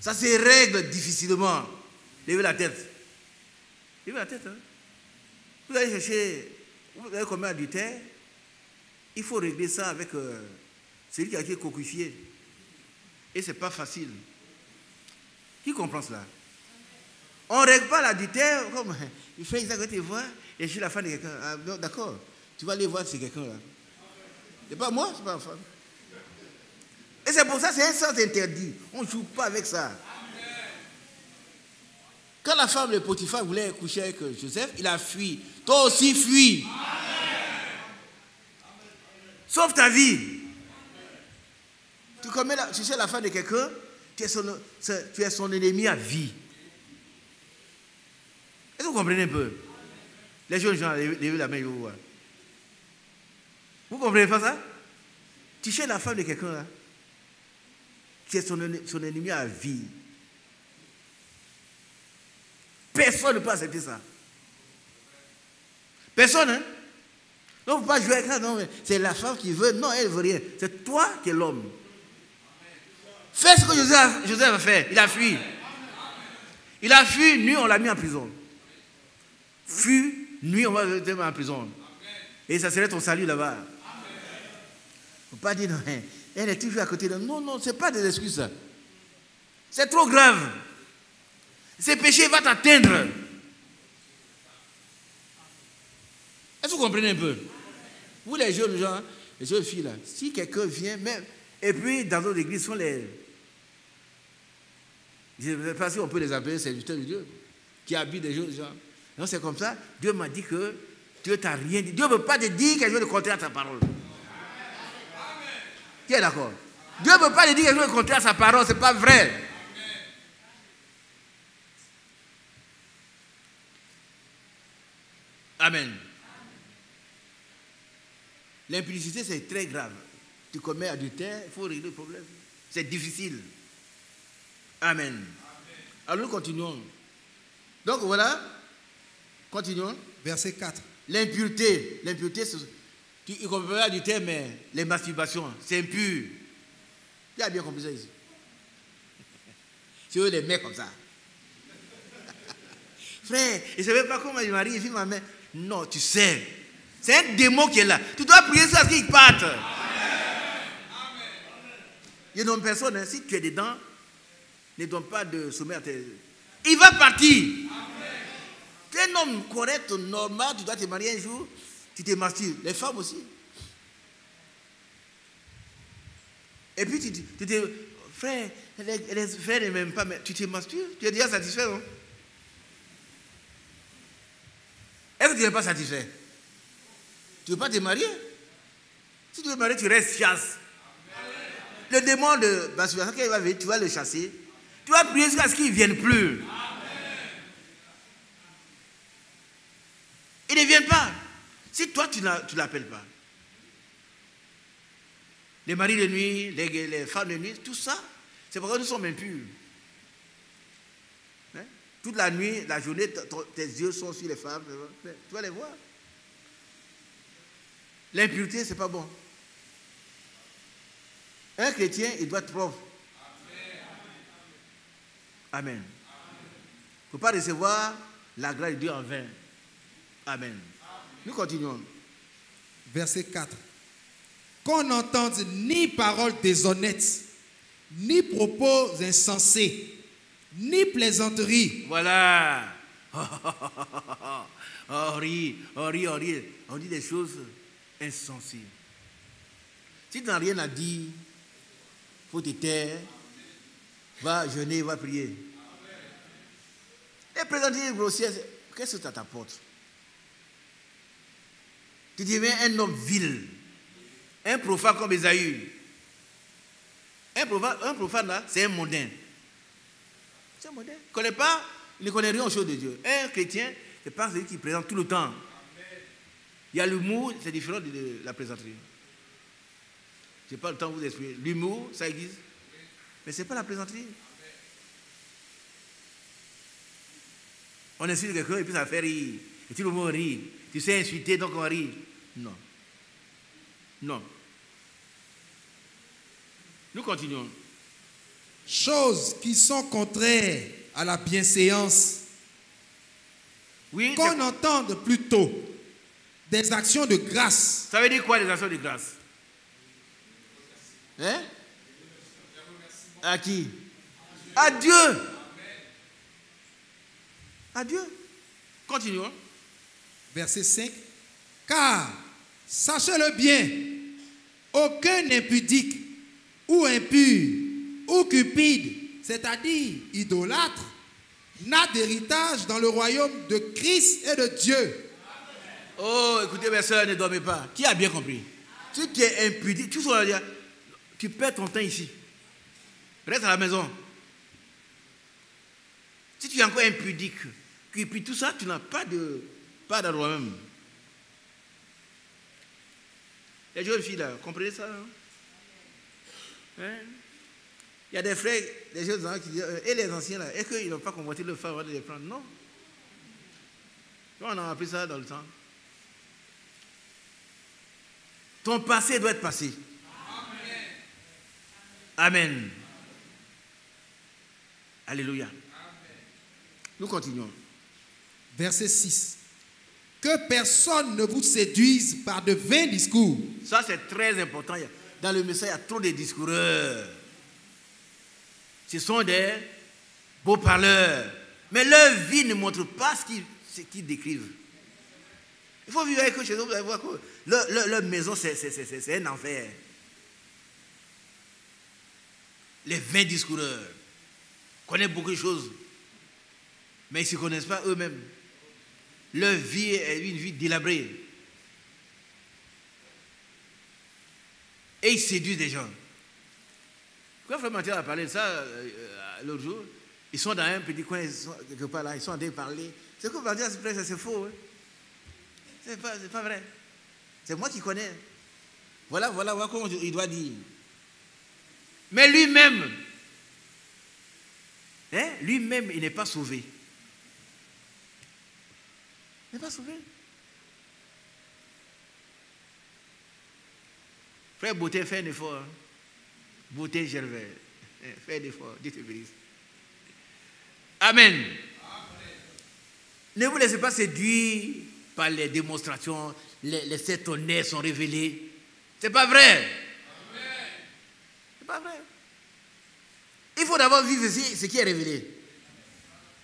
Ça se règle difficilement. Levez la tête. Levez la tête. Hein? Vous allez chercher, vous allez commettre adultère. Il faut régler ça avec celui qui a été coquifié. Et ce n'est pas facile. Qui comprend cela? On ne règle pas l'adultère comme il fait exactement, tu vois, et je suis la femme de quelqu'un. Ah, d'accord, tu vas aller voir si c'est quelqu'un là. C'est pas moi, c'est pas ma femme. Et c'est pour ça, c'est un sens interdit. On ne joue pas avec ça. Quand la femme de Potiphar voulait coucher avec Joseph, il a fui. Toi aussi, fuis. Sauve ta vie. Tu sais la femme de quelqu'un, tu es son ennemi à vie. Est-ce que vous comprenez un peu? Les jeunes gens, levez la main, je vous vois. Vous comprenez pas ça? Tu cherches la femme de quelqu'un là. Tu es son ennemi à vie. Personne ne peut accepter ça. Personne, hein? Donc, il ne faut pas jouer avec ça. Non, c'est la femme qui veut. Non, elle ne veut rien. C'est toi qui es l'homme. Fais ce que Joseph a fait. Il a fui. Il a fui, nuit, on l'a mis en prison. Fui, nuit, on va le mettre en prison. Et ça serait ton salut là-bas. Il ne faut pas dire, non, elle est toujours à côté de nous. Non, non, ce n'est pas des excuses, ça. C'est trop grave. Ce péché va t'atteindre. Est-ce que vous comprenez un peu? Vous, les jeunes gens, les jeunes filles, là, si quelqu'un vient, même, et puis dans notre église, sont les. Je ne sais pas si on peut les appeler serviteurs de Dieu, qui habitent des jeunes gens. Non, c'est comme ça. Dieu m'a dit que Dieu t'a rien dit. Dieu ne veut pas te dire quelque chose de contraire à ta parole. Qui est d'accord? Dieu ne veut pas te dire quelque chose de contraire à sa parole, ce n'est pas vrai. Amen. L'impudicité, c'est très grave. Tu commets adultère, il faut régler le problème. C'est difficile. Amen. Alors nous continuons. Donc voilà, continuons. Verset 4. L'impureté. L'impureté, il comprend adultère, mais les masturbations, c'est impur. Tu as bien compris ça ici. C'est eux les mecs comme ça. Frère, je ne savais pas comment je marie, je ma mère. Non, tu sais. C'est un démon qui est là. Tu dois prier sur ce qu'il parte. Il n'y a personne, hein. Si tu es dedans, ne donne pas de sommet à tes. Il va partir. Tu es un homme correct, normal, tu dois te marier un jour, tu te masturbes. Les femmes aussi. Et puis tu te. Frère, les frères ne m'aiment pas, mais tu te masturbes. Tu es déjà satisfait, non? Est-ce que tu n'es pas satisfait? Tu ne veux pas te marier? Si tu veux te marier, tu restes chasse. Le démon de masturbation, quand il va venir, tu vas le chasser. Tu vas prier jusqu'à ce qu'il ne vienne plus. Il ne vient pas. Si toi, tu ne l'appelles pas. Les maris de nuit, les femmes de nuit, tout ça, c'est pourquoi nous sommes impurs. Hein? Toute la nuit, la journée, tes yeux sont sur les femmes. Tu vas les voir. L'impureté, ce n'est pas bon. Un chrétien, il doit être propre. Amen. Il ne faut pas recevoir la grâce de Dieu en vain. Amen. Nous continuons. Verset 4. Qu'on n'entende ni paroles déshonnêtes, ni propos insensés, ni plaisanteries. Voilà. On rit. On dit des choses insensées. Si tu n'as rien à dire, il faut te taire. Va jeûner, va prier. Et présenter grossière, qu'est-ce que ça t'apporte? Tu deviens un homme vil. Un profane comme Ésaü. Un profane là, c'est un mondain. C'est un mondain. Il ne connaît rien aux choses de Dieu. Un chrétien, c'est pas celui qui présente tout le temps. Il Il y a l'humour, c'est différent de la plaisanterie. Je n'ai pas le temps de vous expliquer. L'humour, ça existe. Mais ce n'est pas la plaisanterie. On insulte quelqu'un et puis ça fait rire. Et tout le monde rit. Tu sais insulter, donc on rit. Non. Non. Nous continuons. Choses qui sont contraires à la bienséance. Oui. Qu'on entende plutôt des actions de grâce. Ça veut dire quoi les actions de grâce? Hein? À qui? À Dieu. À Dieu. Continuons. Verset 5. Car, sachez-le bien, aucun impudique ou impur ou cupide, c'est-à-dire idolâtre, n'a d'héritage dans le royaume de Christ et de Dieu. Oh, écoutez mes soeurs, ne dormez pas. Qui a bien compris? Si tu es impudique, tu perds ton temps ici. Reste à la maison. Si tu es encore impudique, et puis tout ça, tu n'as pas de toi-même. Les jeunes filles là, comprenez ça? Hein? Il y a des frères, des jeunes gens qui disent, et les anciens là, est-ce qu'ils n'ont pas convoité le femmes avant de les prendre? Non. On a appris ça dans le temps. Ton passé doit être passé. Amen. Amen. Alléluia. Amen. Nous continuons. Verset 6. Que personne ne vous séduise par de vains discours. Ça, c'est très important. Dans le message, il y a trop de discoureurs. Ce sont des beaux parleurs. Mais leur vie ne montre pas ce qu'ils décrivent. Il faut vivre avec eux chez eux. Vous allez voir que leur maison, c'est un enfer. Les vains discoureurs connaissent beaucoup de choses. Mais ils ne se connaissent pas eux-mêmes. Leur vie est une vie délabrée. Et ils séduisent des gens. Quand Frère Mathieu a parlé de ça l'autre jour, ils sont dans un petit coin, quelque part là, ils sont en train de parler. C'est qu'on va dire, c'est faux. Hein? C'est pas vrai. C'est moi qui connais. Voilà comment il doit dire. Mais lui-même, lui-même, il n'est pas sauvé. Il n'est pas sauvé. Frère Beauté, fais un effort. Hein? Beauté Gervais, fais un effort. Dieu te bénisse. Amen. Amen. Ne vous laissez pas séduire par les démonstrations. Les sept tonnerres sont révélés. C'est pas vrai. C'est pas vrai. Il faut d'abord vivre ce qui est révélé.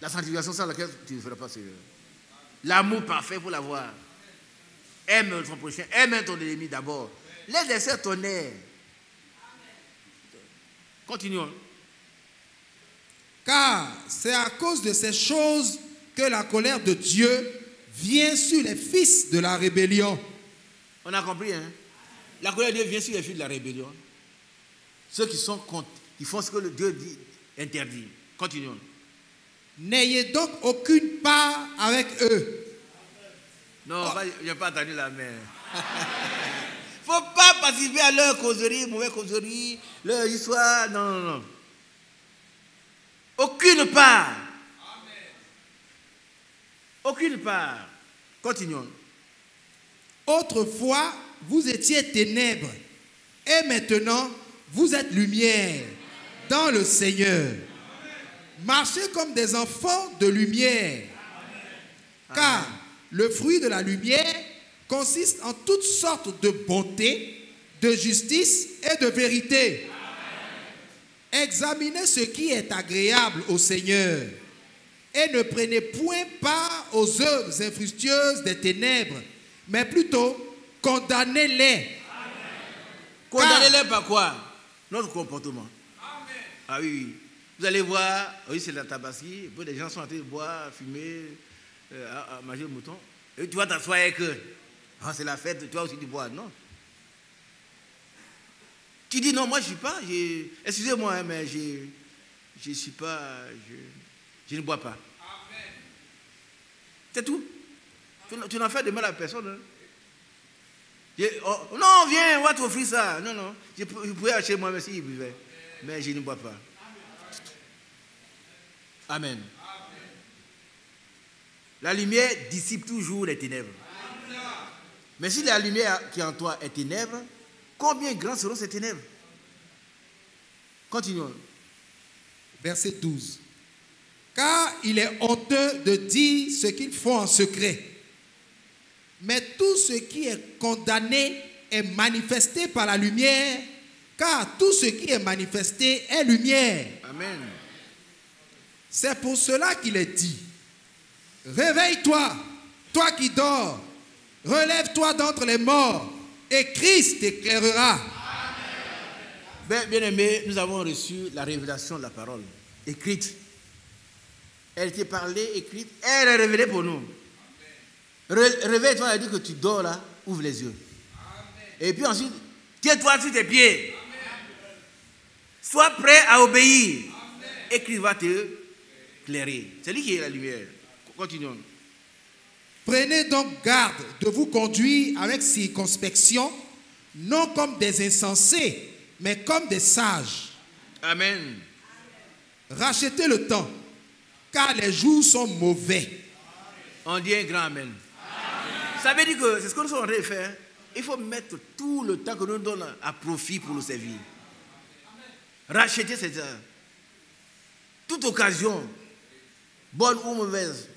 La sanctification sans laquelle tu ne feras pas ce. L'amour parfait pour l'avoir. Aime son prochain, aime ton ennemi d'abord. Laisse tonnerre. Continuons. Car c'est à cause de ces choses que la colère de Dieu vient sur les fils de la rébellion. On a compris, hein? La colère de Dieu vient sur les fils de la rébellion. Ceux qui sont contre, qui font ce que le Dieu dit, interdit. Continuons. N'ayez donc aucune part avec eux. Non, je n'ai pas entendu la main. Il ne faut pas participer à leur causerie, mauvaise causerie, leur histoire. Non. Aucune part. Amen. Aucune part. Continuons. Autrefois, vous étiez ténèbres. Et maintenant, vous êtes lumière dans le Seigneur. Amen. Marchez comme des enfants de lumière. Amen. Car le fruit de la lumière consiste en toutes sortes de bonté, de justice et de vérité. Amen. Examinez ce qui est agréable au Seigneur et ne prenez point part aux œuvres infructueuses des ténèbres, mais plutôt condamnez-les. Condamnez-les par quoi? Notre comportement. Amen. Ah oui. Vous allez voir, oui, c'est la tabasserie, les gens sont en train de boire, fumer, à manger le mouton. Et tu vas t'asseoir avec eux. Ah, c'est la fête, tu vas aussi du boire. Non. Tu dis non, moi je ne suis pas. Excusez-moi, mais je ne suis pas. Je ne bois pas. Amen. C'est tout. Tu n'en fais de mal à personne. Hein. Non, viens, on va t'offrir ça. Non, non. Je pouvais acheter moi-même s'il buvait. Mais je ne bois pas. Amen. La lumière dissipe toujours les ténèbres. Mais si la lumière qui est en toi est ténèbre, combien grands seront ces ténèbres? Continuons. Verset 12. Car il est honteux de dire ce qu'ils font en secret. Mais tout ce qui est condamné est manifesté par la lumière, car tout ce qui est manifesté est lumière. Amen. C'est pour cela qu'il est dit, réveille-toi, toi qui dors, relève-toi d'entre les morts, et Christ t'éclairera. Bien-aimés, nous avons reçu la révélation de la parole, écrite. Elle était parlée, écrite, elle est révélée pour nous. Réveille-toi, elle dit que tu dors là, ouvre les yeux. Et puis ensuite, tiens-toi sur tes pieds. Sois prêt à obéir. Et Christ va te éclairer. C'est lui qui est la lumière. Continuons. Prenez donc garde de vous conduire avec circonspection, non comme des insensés, mais comme des sages. Amen. Rachetez le temps, car les jours sont mauvais. On dit un grand amen. Ça veut dire que c'est ce que nous sommes en train de faire. Il faut mettre tout le temps que nous donnons à profit pour nous servir. Racheter cette heure. Toute occasion, bonne ou mauvaise,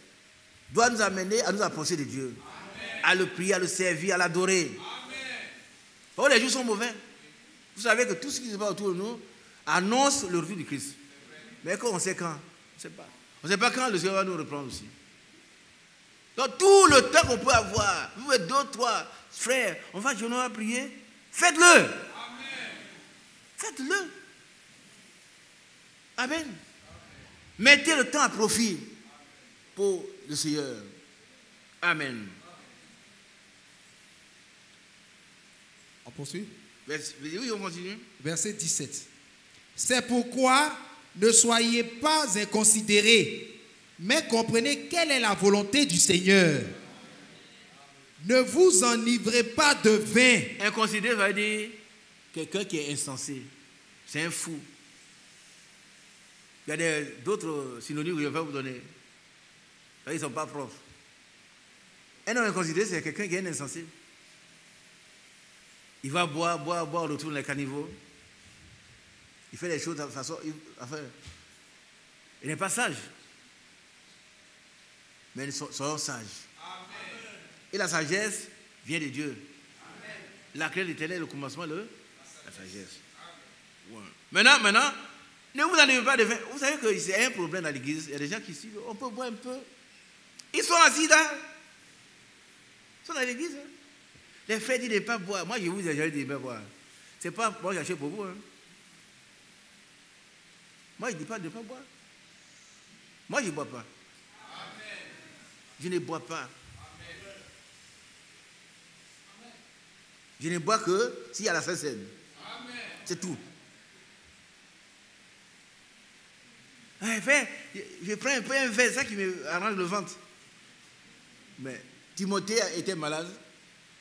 doit nous amener à nous approcher de Dieu. À le prier, à le servir, à l'adorer. Oh, les jours sont mauvais. Vous savez que tout ce qui se passe autour de nous annonce le retour du Christ. Mais on sait quand? On ne sait pas. On ne sait pas quand le Seigneur va nous reprendre aussi. Donc tout le temps qu'on peut avoir, vous êtes 2, 3 frères, on va jeûner, on va prier, faites-le. Faites-le. Amen. Mettez le temps à profit pour le Seigneur. Amen. On poursuit? Oui, on continue. Verset 17. C'est pourquoi ne soyez pas inconsidérés, mais comprenez quelle est la volonté du Seigneur. Ne vous enivrez pas de vin. Inconsidéré va dire quelqu'un qui est insensé. C'est un fou. Il y a d'autres synonymes que je vais vous donner. Ils ne sont pas profs. Un homme inconsidéré, c'est quelqu'un qui est insensé. Il va boire, retourne les caniveaux. Il fait les choses de façon... il n'est pas sage. Mais soyons sages. Amen. Et la sagesse vient de Dieu. Amen. La crainte de l'Éternel, le commencement, la sagesse. Ouais. Maintenant, ne vous enlevez pas de vin. Vous savez que c'est un problème dans l'église. Il y a des gens qui suivent, on peut boire un peu. Ils sont assis là. Ils sont dans l'église. Hein. Les frères disent de ne pas boire. Moi, je vous ai déjà dit de ne pas boire. Ce n'est pas moi qui achète pour vous. Hein. Moi, je ne dis pas de ne pas boire. Moi, je ne bois pas. Je ne bois pas. Je ne bois que s'il y a la Sainte-Seine. C'est tout. Je prends un peu un verre, c'est ça qui me arrange le ventre. Mais Timothée était malade.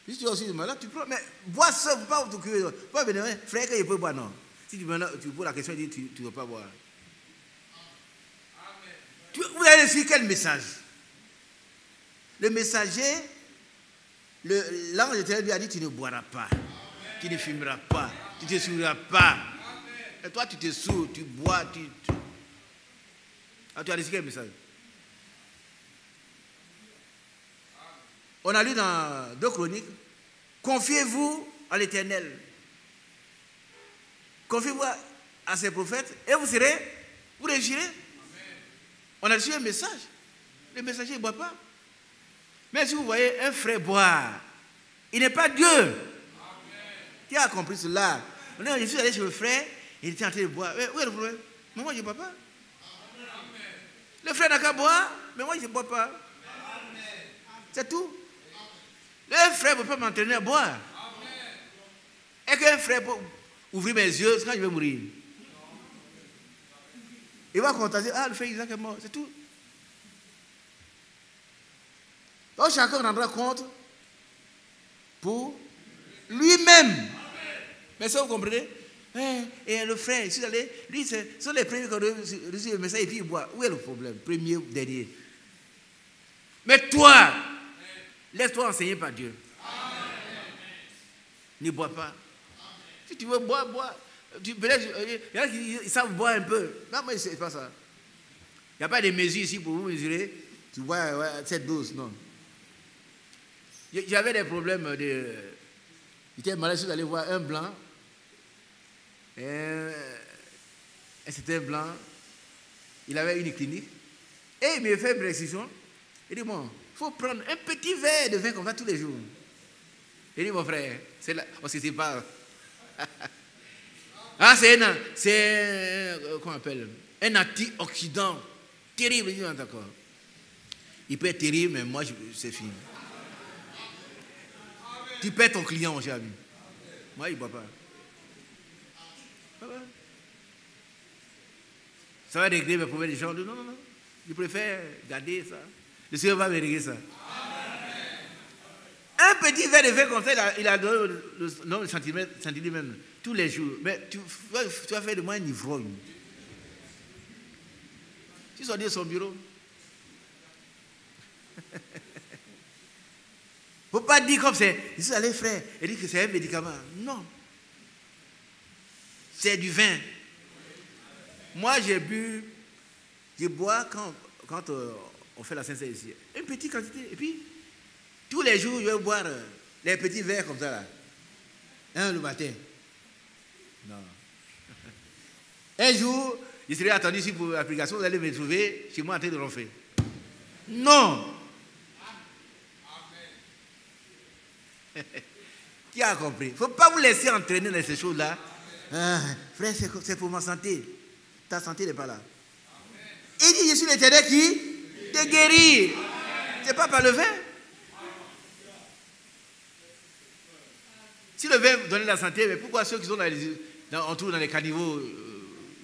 Si tu es aussi malade, tu prends. Mais bois seul, pas t'occuper. Pas venir, frère, qu'il peut boire, non. Si tu poses la question, tu ne dois pas boire. Vous avez reçu quel message? Le messager, l'ange de l'Éternel lui a dit, tu ne boiras pas, tu ne fumeras pas, tu ne te souilleras pas. Et toi, tu te saoules, tu bois, Ah, tu as reçu quel message? On a lu dans 2 Chroniques, confiez-vous à l'Éternel. Confiez-vous à ses prophètes et vous réussirez. On a reçu un message. Le messager ne boit pas. Mais si vous voyez un frère boire, il n'est pas Dieu. Amen. Qui a compris cela? Maintenant, je suis allé chez le frère, il était en train de boire. Mais où est le problème? Mais moi, je ne bois pas. Amen. Le frère n'a qu'à boire, mais moi, je ne bois pas. Amen. C'est tout. Le frère ne peut pas m'entraîner à boire. Amen. Et qu'un frère peut ouvrir mes yeux, c'est quand je vais mourir. Il va constater, le frère Isaac est mort, c'est tout. Donc chacun rendra compte pour Lui-même. Mais ça, vous comprenez? Et le frère, lui, ce sont les premiers qui ont reçu le message et puis il boit. Où est le problème? Premier ou dernier? Mais toi, laisse-toi enseigner par Dieu. Ne bois pas. Si tu veux boire, bois. Il y en a qui savent boire un peu. Non, mais c'est pas ça. Il n'y a pas de mesure ici pour vous mesurer. Tu bois cette dose, non. J'avais des problèmes de... J'étais malade, je suis allé voir un blanc. Et c'était un blanc. Il avait une clinique. Et il me fait une précision. Il dit, bon, il faut prendre un petit verre de vin comme ça tous les jours. Il dit, mon frère, c'est là, on se sépare. Ah, comment on appelle? Un antioxydant terrible. Il dit, d'accord. Il peut être terrible, mais moi, c'est fini. Tu perds ton client, mon cher ami. Moi, il ne boit pas. Ça va régler mes problèmes des gens. Non, non, non. Je préfère garder ça. Le Seigneur va me régler ça. Un petit verre de vin comme ça, il a donné le centimètre même tous les jours. Mais tu vas faire de moi un ivrogne. Tu sors de son bureau. Il ne faut pas dire comme c'est. Je suis allé, frère, et dit que c'est un médicament. Non. C'est du vin. Moi, je bois quand on fait la Sainte-Seine ici. Une petite quantité. Et puis, tous les jours, je vais boire les petits verres comme ça, là. Un le matin. Non. Un jour, je serai attendu ici pour l'application, vous allez me trouver chez moi en train de ronfler. Non. Qui a compris? Il ne faut pas vous laisser entraîner dans ces choses-là. Frère, c'est pour ma santé. Ta santé n'est pas là. Il dit, je suis l'Éternel qui te guérit. Ce n'est pas par le vin. Si le vin donnait la santé, mais pourquoi ceux qui sont dans les caniveaux,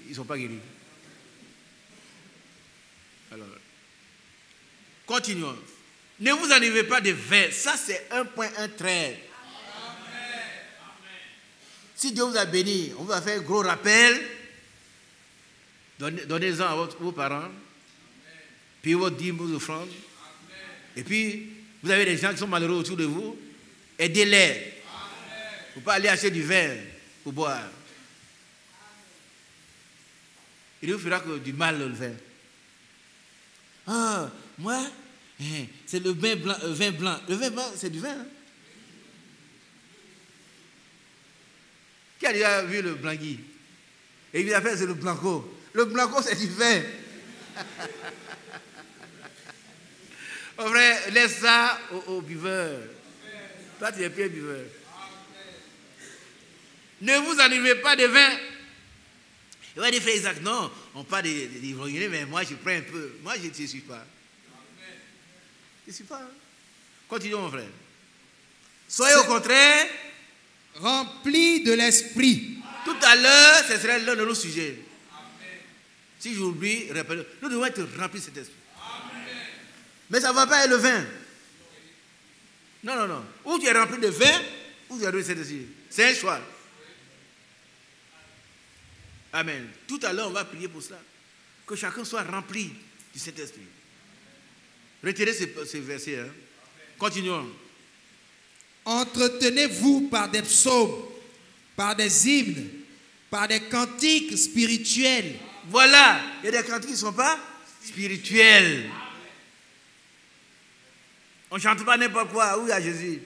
ils ne sont pas guéris? Alors, continuons. Ne vous enivez pas de vin. Ça, c'est un point, un trait. Si Dieu vous a béni, on vous a fait un gros rappel. Donnez-en à vos parents. Puis votre dîme, vos offrandes. Et puis, vous avez des gens qui sont malheureux autour de vous. Aidez-les. Il ne faut pas aller acheter du vin pour boire. Il ne vous fera que du mal, le vin. Ah, moi, c'est le vin blanc. Le vin blanc, c'est du vin. Hein? Qui a déjà vu le Blangui? Et il a fait, c'est le Blanco. Le Blanco, c'est du vin. Mon frère, laisse ça aux buveurs. Toi, tu es plus un buveur. Ne vous enivrez pas de vin. Il va dire, frère Isaac, non, on parle d'ivrogne, mais moi, je prends un peu. Moi, je ne suis pas. Je ne suis pas. Continuons, mon frère. Soyez au contraire remplis de l'esprit. Tout à l'heure, ce serait l'un de nos sujets. Si j'oublie, rappelez-le. Nous devons être remplis de cet esprit. Mais ça ne va pas être le vin. Non, non, non. Ou tu es rempli de vin, ou tu es rempli de cet esprit. C'est un choix. Amen. Tout à l'heure, on va prier pour cela. Que chacun soit rempli du Saint-Esprit. Retirez ces versets. Hein. Continuons. Entretenez-vous par des psaumes, par des hymnes, par des cantiques spirituels. Voilà. Il y a des cantiques qui ne sont pas spirituels. On ne chante pas n'importe quoi. Où il y a Jésus?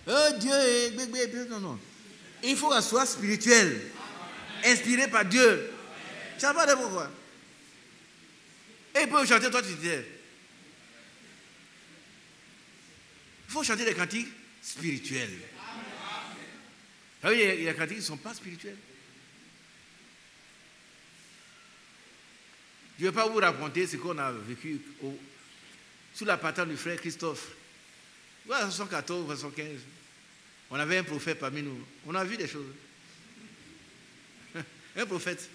Oh Dieu, non, non. Il faut qu'elle soit spirituelle, inspirée par Dieu. Tu ne sais pas n'importe quoi. Et il peut chanter, toi tu disais. Il faut chanter des cantiques spirituels. Il y a des cantiques qui ne sont pas spirituels. Je ne vais pas vous raconter ce qu'on a vécu sous la patente du frère Christophe. Voilà, 1914, 1915. On avait un prophète parmi nous. On a vu des choses. Un prophète.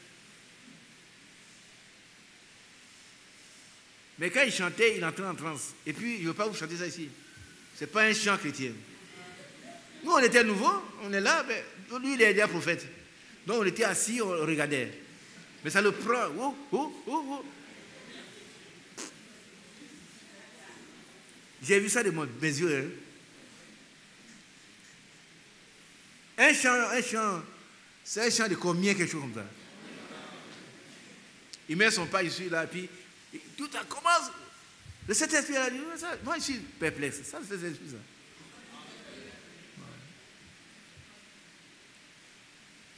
Mais quand il chantait, il entrait en transe. Et puis, je ne veux pas vous chanter ça ici. Ce n'est pas un chant chrétien. Nous, on était nouveaux, on est là, mais lui, il est déjà prophète. Donc, on était assis, on regardait. Mais ça le prend. Oh, oh, oh, oh. J'ai vu ça de mes yeux. Hein. Un chant, c'est un chant de combien, quelque chose comme ça. Il met son pas ici, là, puis tout ça commence. Le Saint-Esprit, là, moi, je suis perplexe. Ça, c'est le Saint-Esprit, ça.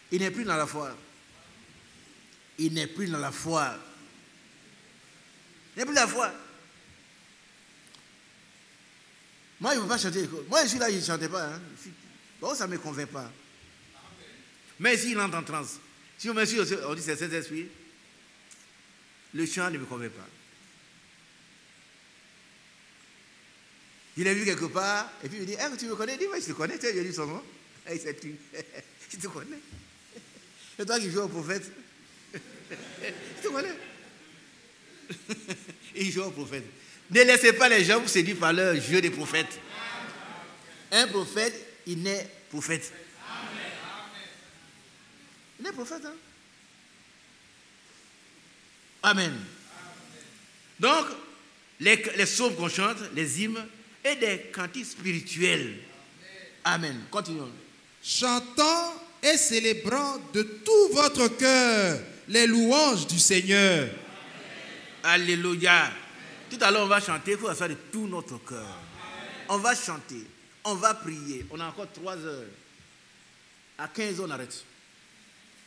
Il n'est plus dans la foi. Il n'est plus dans la foi. Il n'est plus dans la foi. Moi, il ne veut pas chanter. Moi, je suis là, il ne chantait pas. Hein. Bon, ça ne me convainc pas. Mais ici, il entre en transe. Si on me suit, on dit c'est le Saint-Esprit. Le chant ne me convainc pas. Il l'a vu quelque part, et puis il dit, tu me connais? Il dit, oui, je te connais, tu as dit son nom. Et c'est tu. Je te connais. C'est toi qui joues au prophète. Je te connais. Il joue au prophète. Ne laissez pas les gens vous séduire par leur jeu de prophète. Un prophète, il naît prophète. Il est prophète, hein? Amen. Donc, les psaumes qu'on chante, les hymnes et des cantiques spirituels. Amen. Continuons. Chantant et célébrant de tout votre cœur les louanges du Seigneur. Alléluia. Tout à l'heure, on va chanter, il faut faire de tout notre cœur. On va chanter, on va prier. On a encore 3 heures. À 15 heures, on arrête.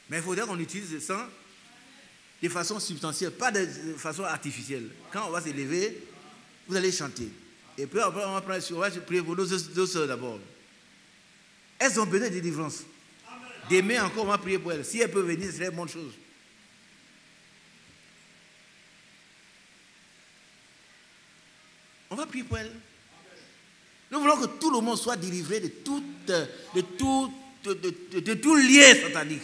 Mais il faudrait qu'on utilise ça de façon substantielle, pas de façon artificielle. Quand on va se lever, vous allez chanter. Et puis après, on va prier pour nos 2 sœurs d'abord. Elles ont besoin de délivrance. Demain encore, on va prier pour elles. Si elles peuvent venir, ce serait une bonne chose. On va prier pour elles. Nous voulons que tout le monde soit délivré de tout lien satanique.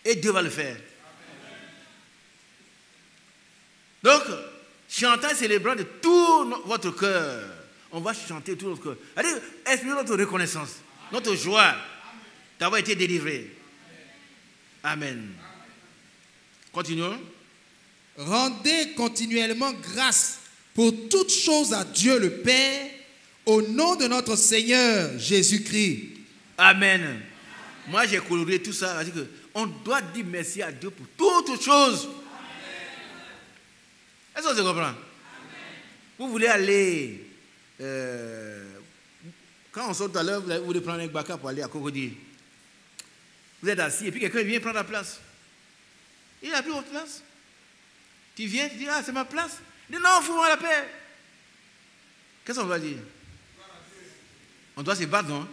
Et Dieu va le faire. Donc, chantant et célébrant de tout votre cœur. On va chanter tout notre cœur. C'est-à-dire, exprimez notre reconnaissance, notre joie d'avoir été délivré. Amen. Continuons. Rendez continuellement grâce pour toutes choses à Dieu le Père, au nom de notre Seigneur Jésus-Christ. Amen. Moi, j'ai coloré tout ça. C'est-à-dire qu'on doit dire merci à Dieu pour toutes choses. Est-ce que vous comprenez? Vous voulez aller... quand on sort tout à l'heure, vous voulez prendre un baka pour aller à Cocody. Vous êtes assis et puis quelqu'un vient prendre la place. Il n'a plus votre place. Tu viens, tu dis, ah, c'est ma place. Il dit, non, fous-moi la paix. Qu'est-ce qu'on va dire? On doit se battre, non?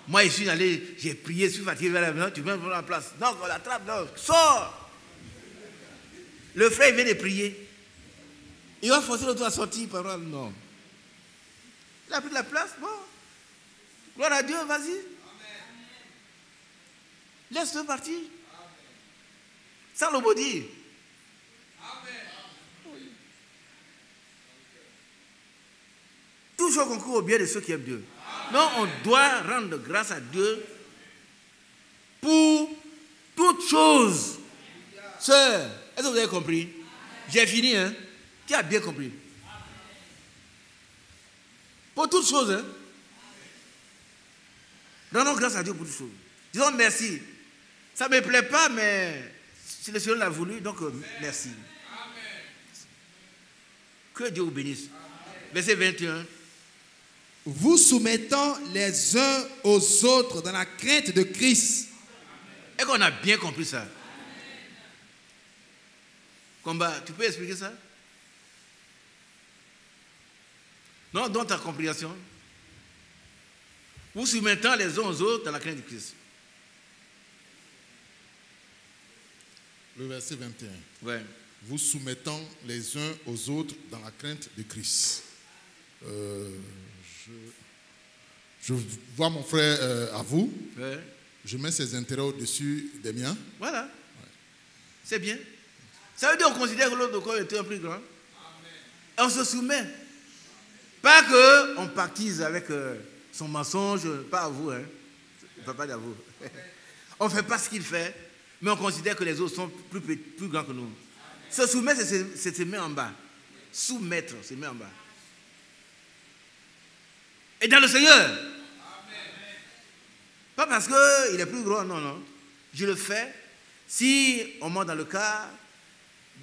Moi, je suis allé, j'ai prié, je suis fatigué vers la maison, tu viens prendre la place. Non, on l'attrape, non, sors. Le frère, il vient de prier. Il va forcer l'autre à sortir, par exemple, non. Il a pris de la place, bon. Gloire à Dieu, vas-y. Laisse-le partir. Sans le maudire. Toujours concourt au bien de ceux qui aiment Dieu. Donc, on doit rendre grâce à Dieu pour toutes choses. Sœur, est-ce que vous avez compris? J'ai fini, hein? Tu as bien compris. Pour toutes choses, hein? Rendons grâce à Dieu pour toutes choses. Disons merci. Ça ne me plaît pas, mais si le Seigneur l'a voulu, donc merci. Que Dieu vous bénisse. Verset 21. Vous soumettant les uns aux autres dans la crainte de Christ. Est-ce qu'on a bien compris ça? Combat, tu peux expliquer ça? Non, dans ta compréhension. Vous soumettant les uns aux autres dans la crainte de Christ. Le verset 21. Ouais. Vous soumettant les uns aux autres dans la crainte de Christ. Je vois mon frère à vous. Ouais. Je mets ses intérêts au-dessus des miens. Voilà. Ouais. C'est bien. Ça veut dire qu'on considère que l'autre corps est un plus grand. Amen. On se soumet. Pas qu'on pactise avec son mensonge, pas à vous, hein. Je ne parle pas à vous. On ne fait pas ce qu'il fait, mais on considère que les autres sont plus grands que nous. Se soumettre, c'est se mettre en bas. Soumettre, c'est se mettre en bas. Et dans le Seigneur. Pas parce qu'il est plus grand, non, non. Je le fais. Si on monte dans le car,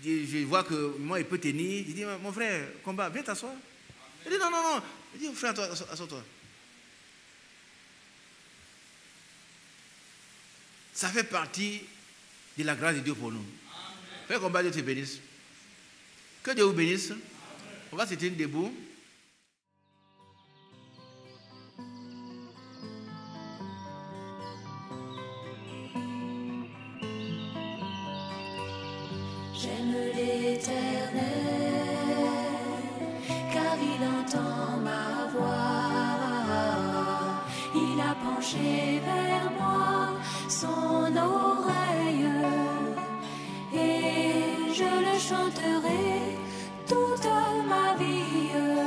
je vois que moi, il peut tenir. Je dis, mon frère, combat, viens t'asseoir. Il dit, non, non, non. Je dis, frère, assois-toi. Ça fait partie de la grâce de Dieu pour nous. Frère combat, Dieu te bénisse. Que Dieu vous bénisse. On va se tenir debout. J'aime l'Éternel, car il entend ma voix. Il a penché vers moi son oreille, et je le chanterai toute ma vie.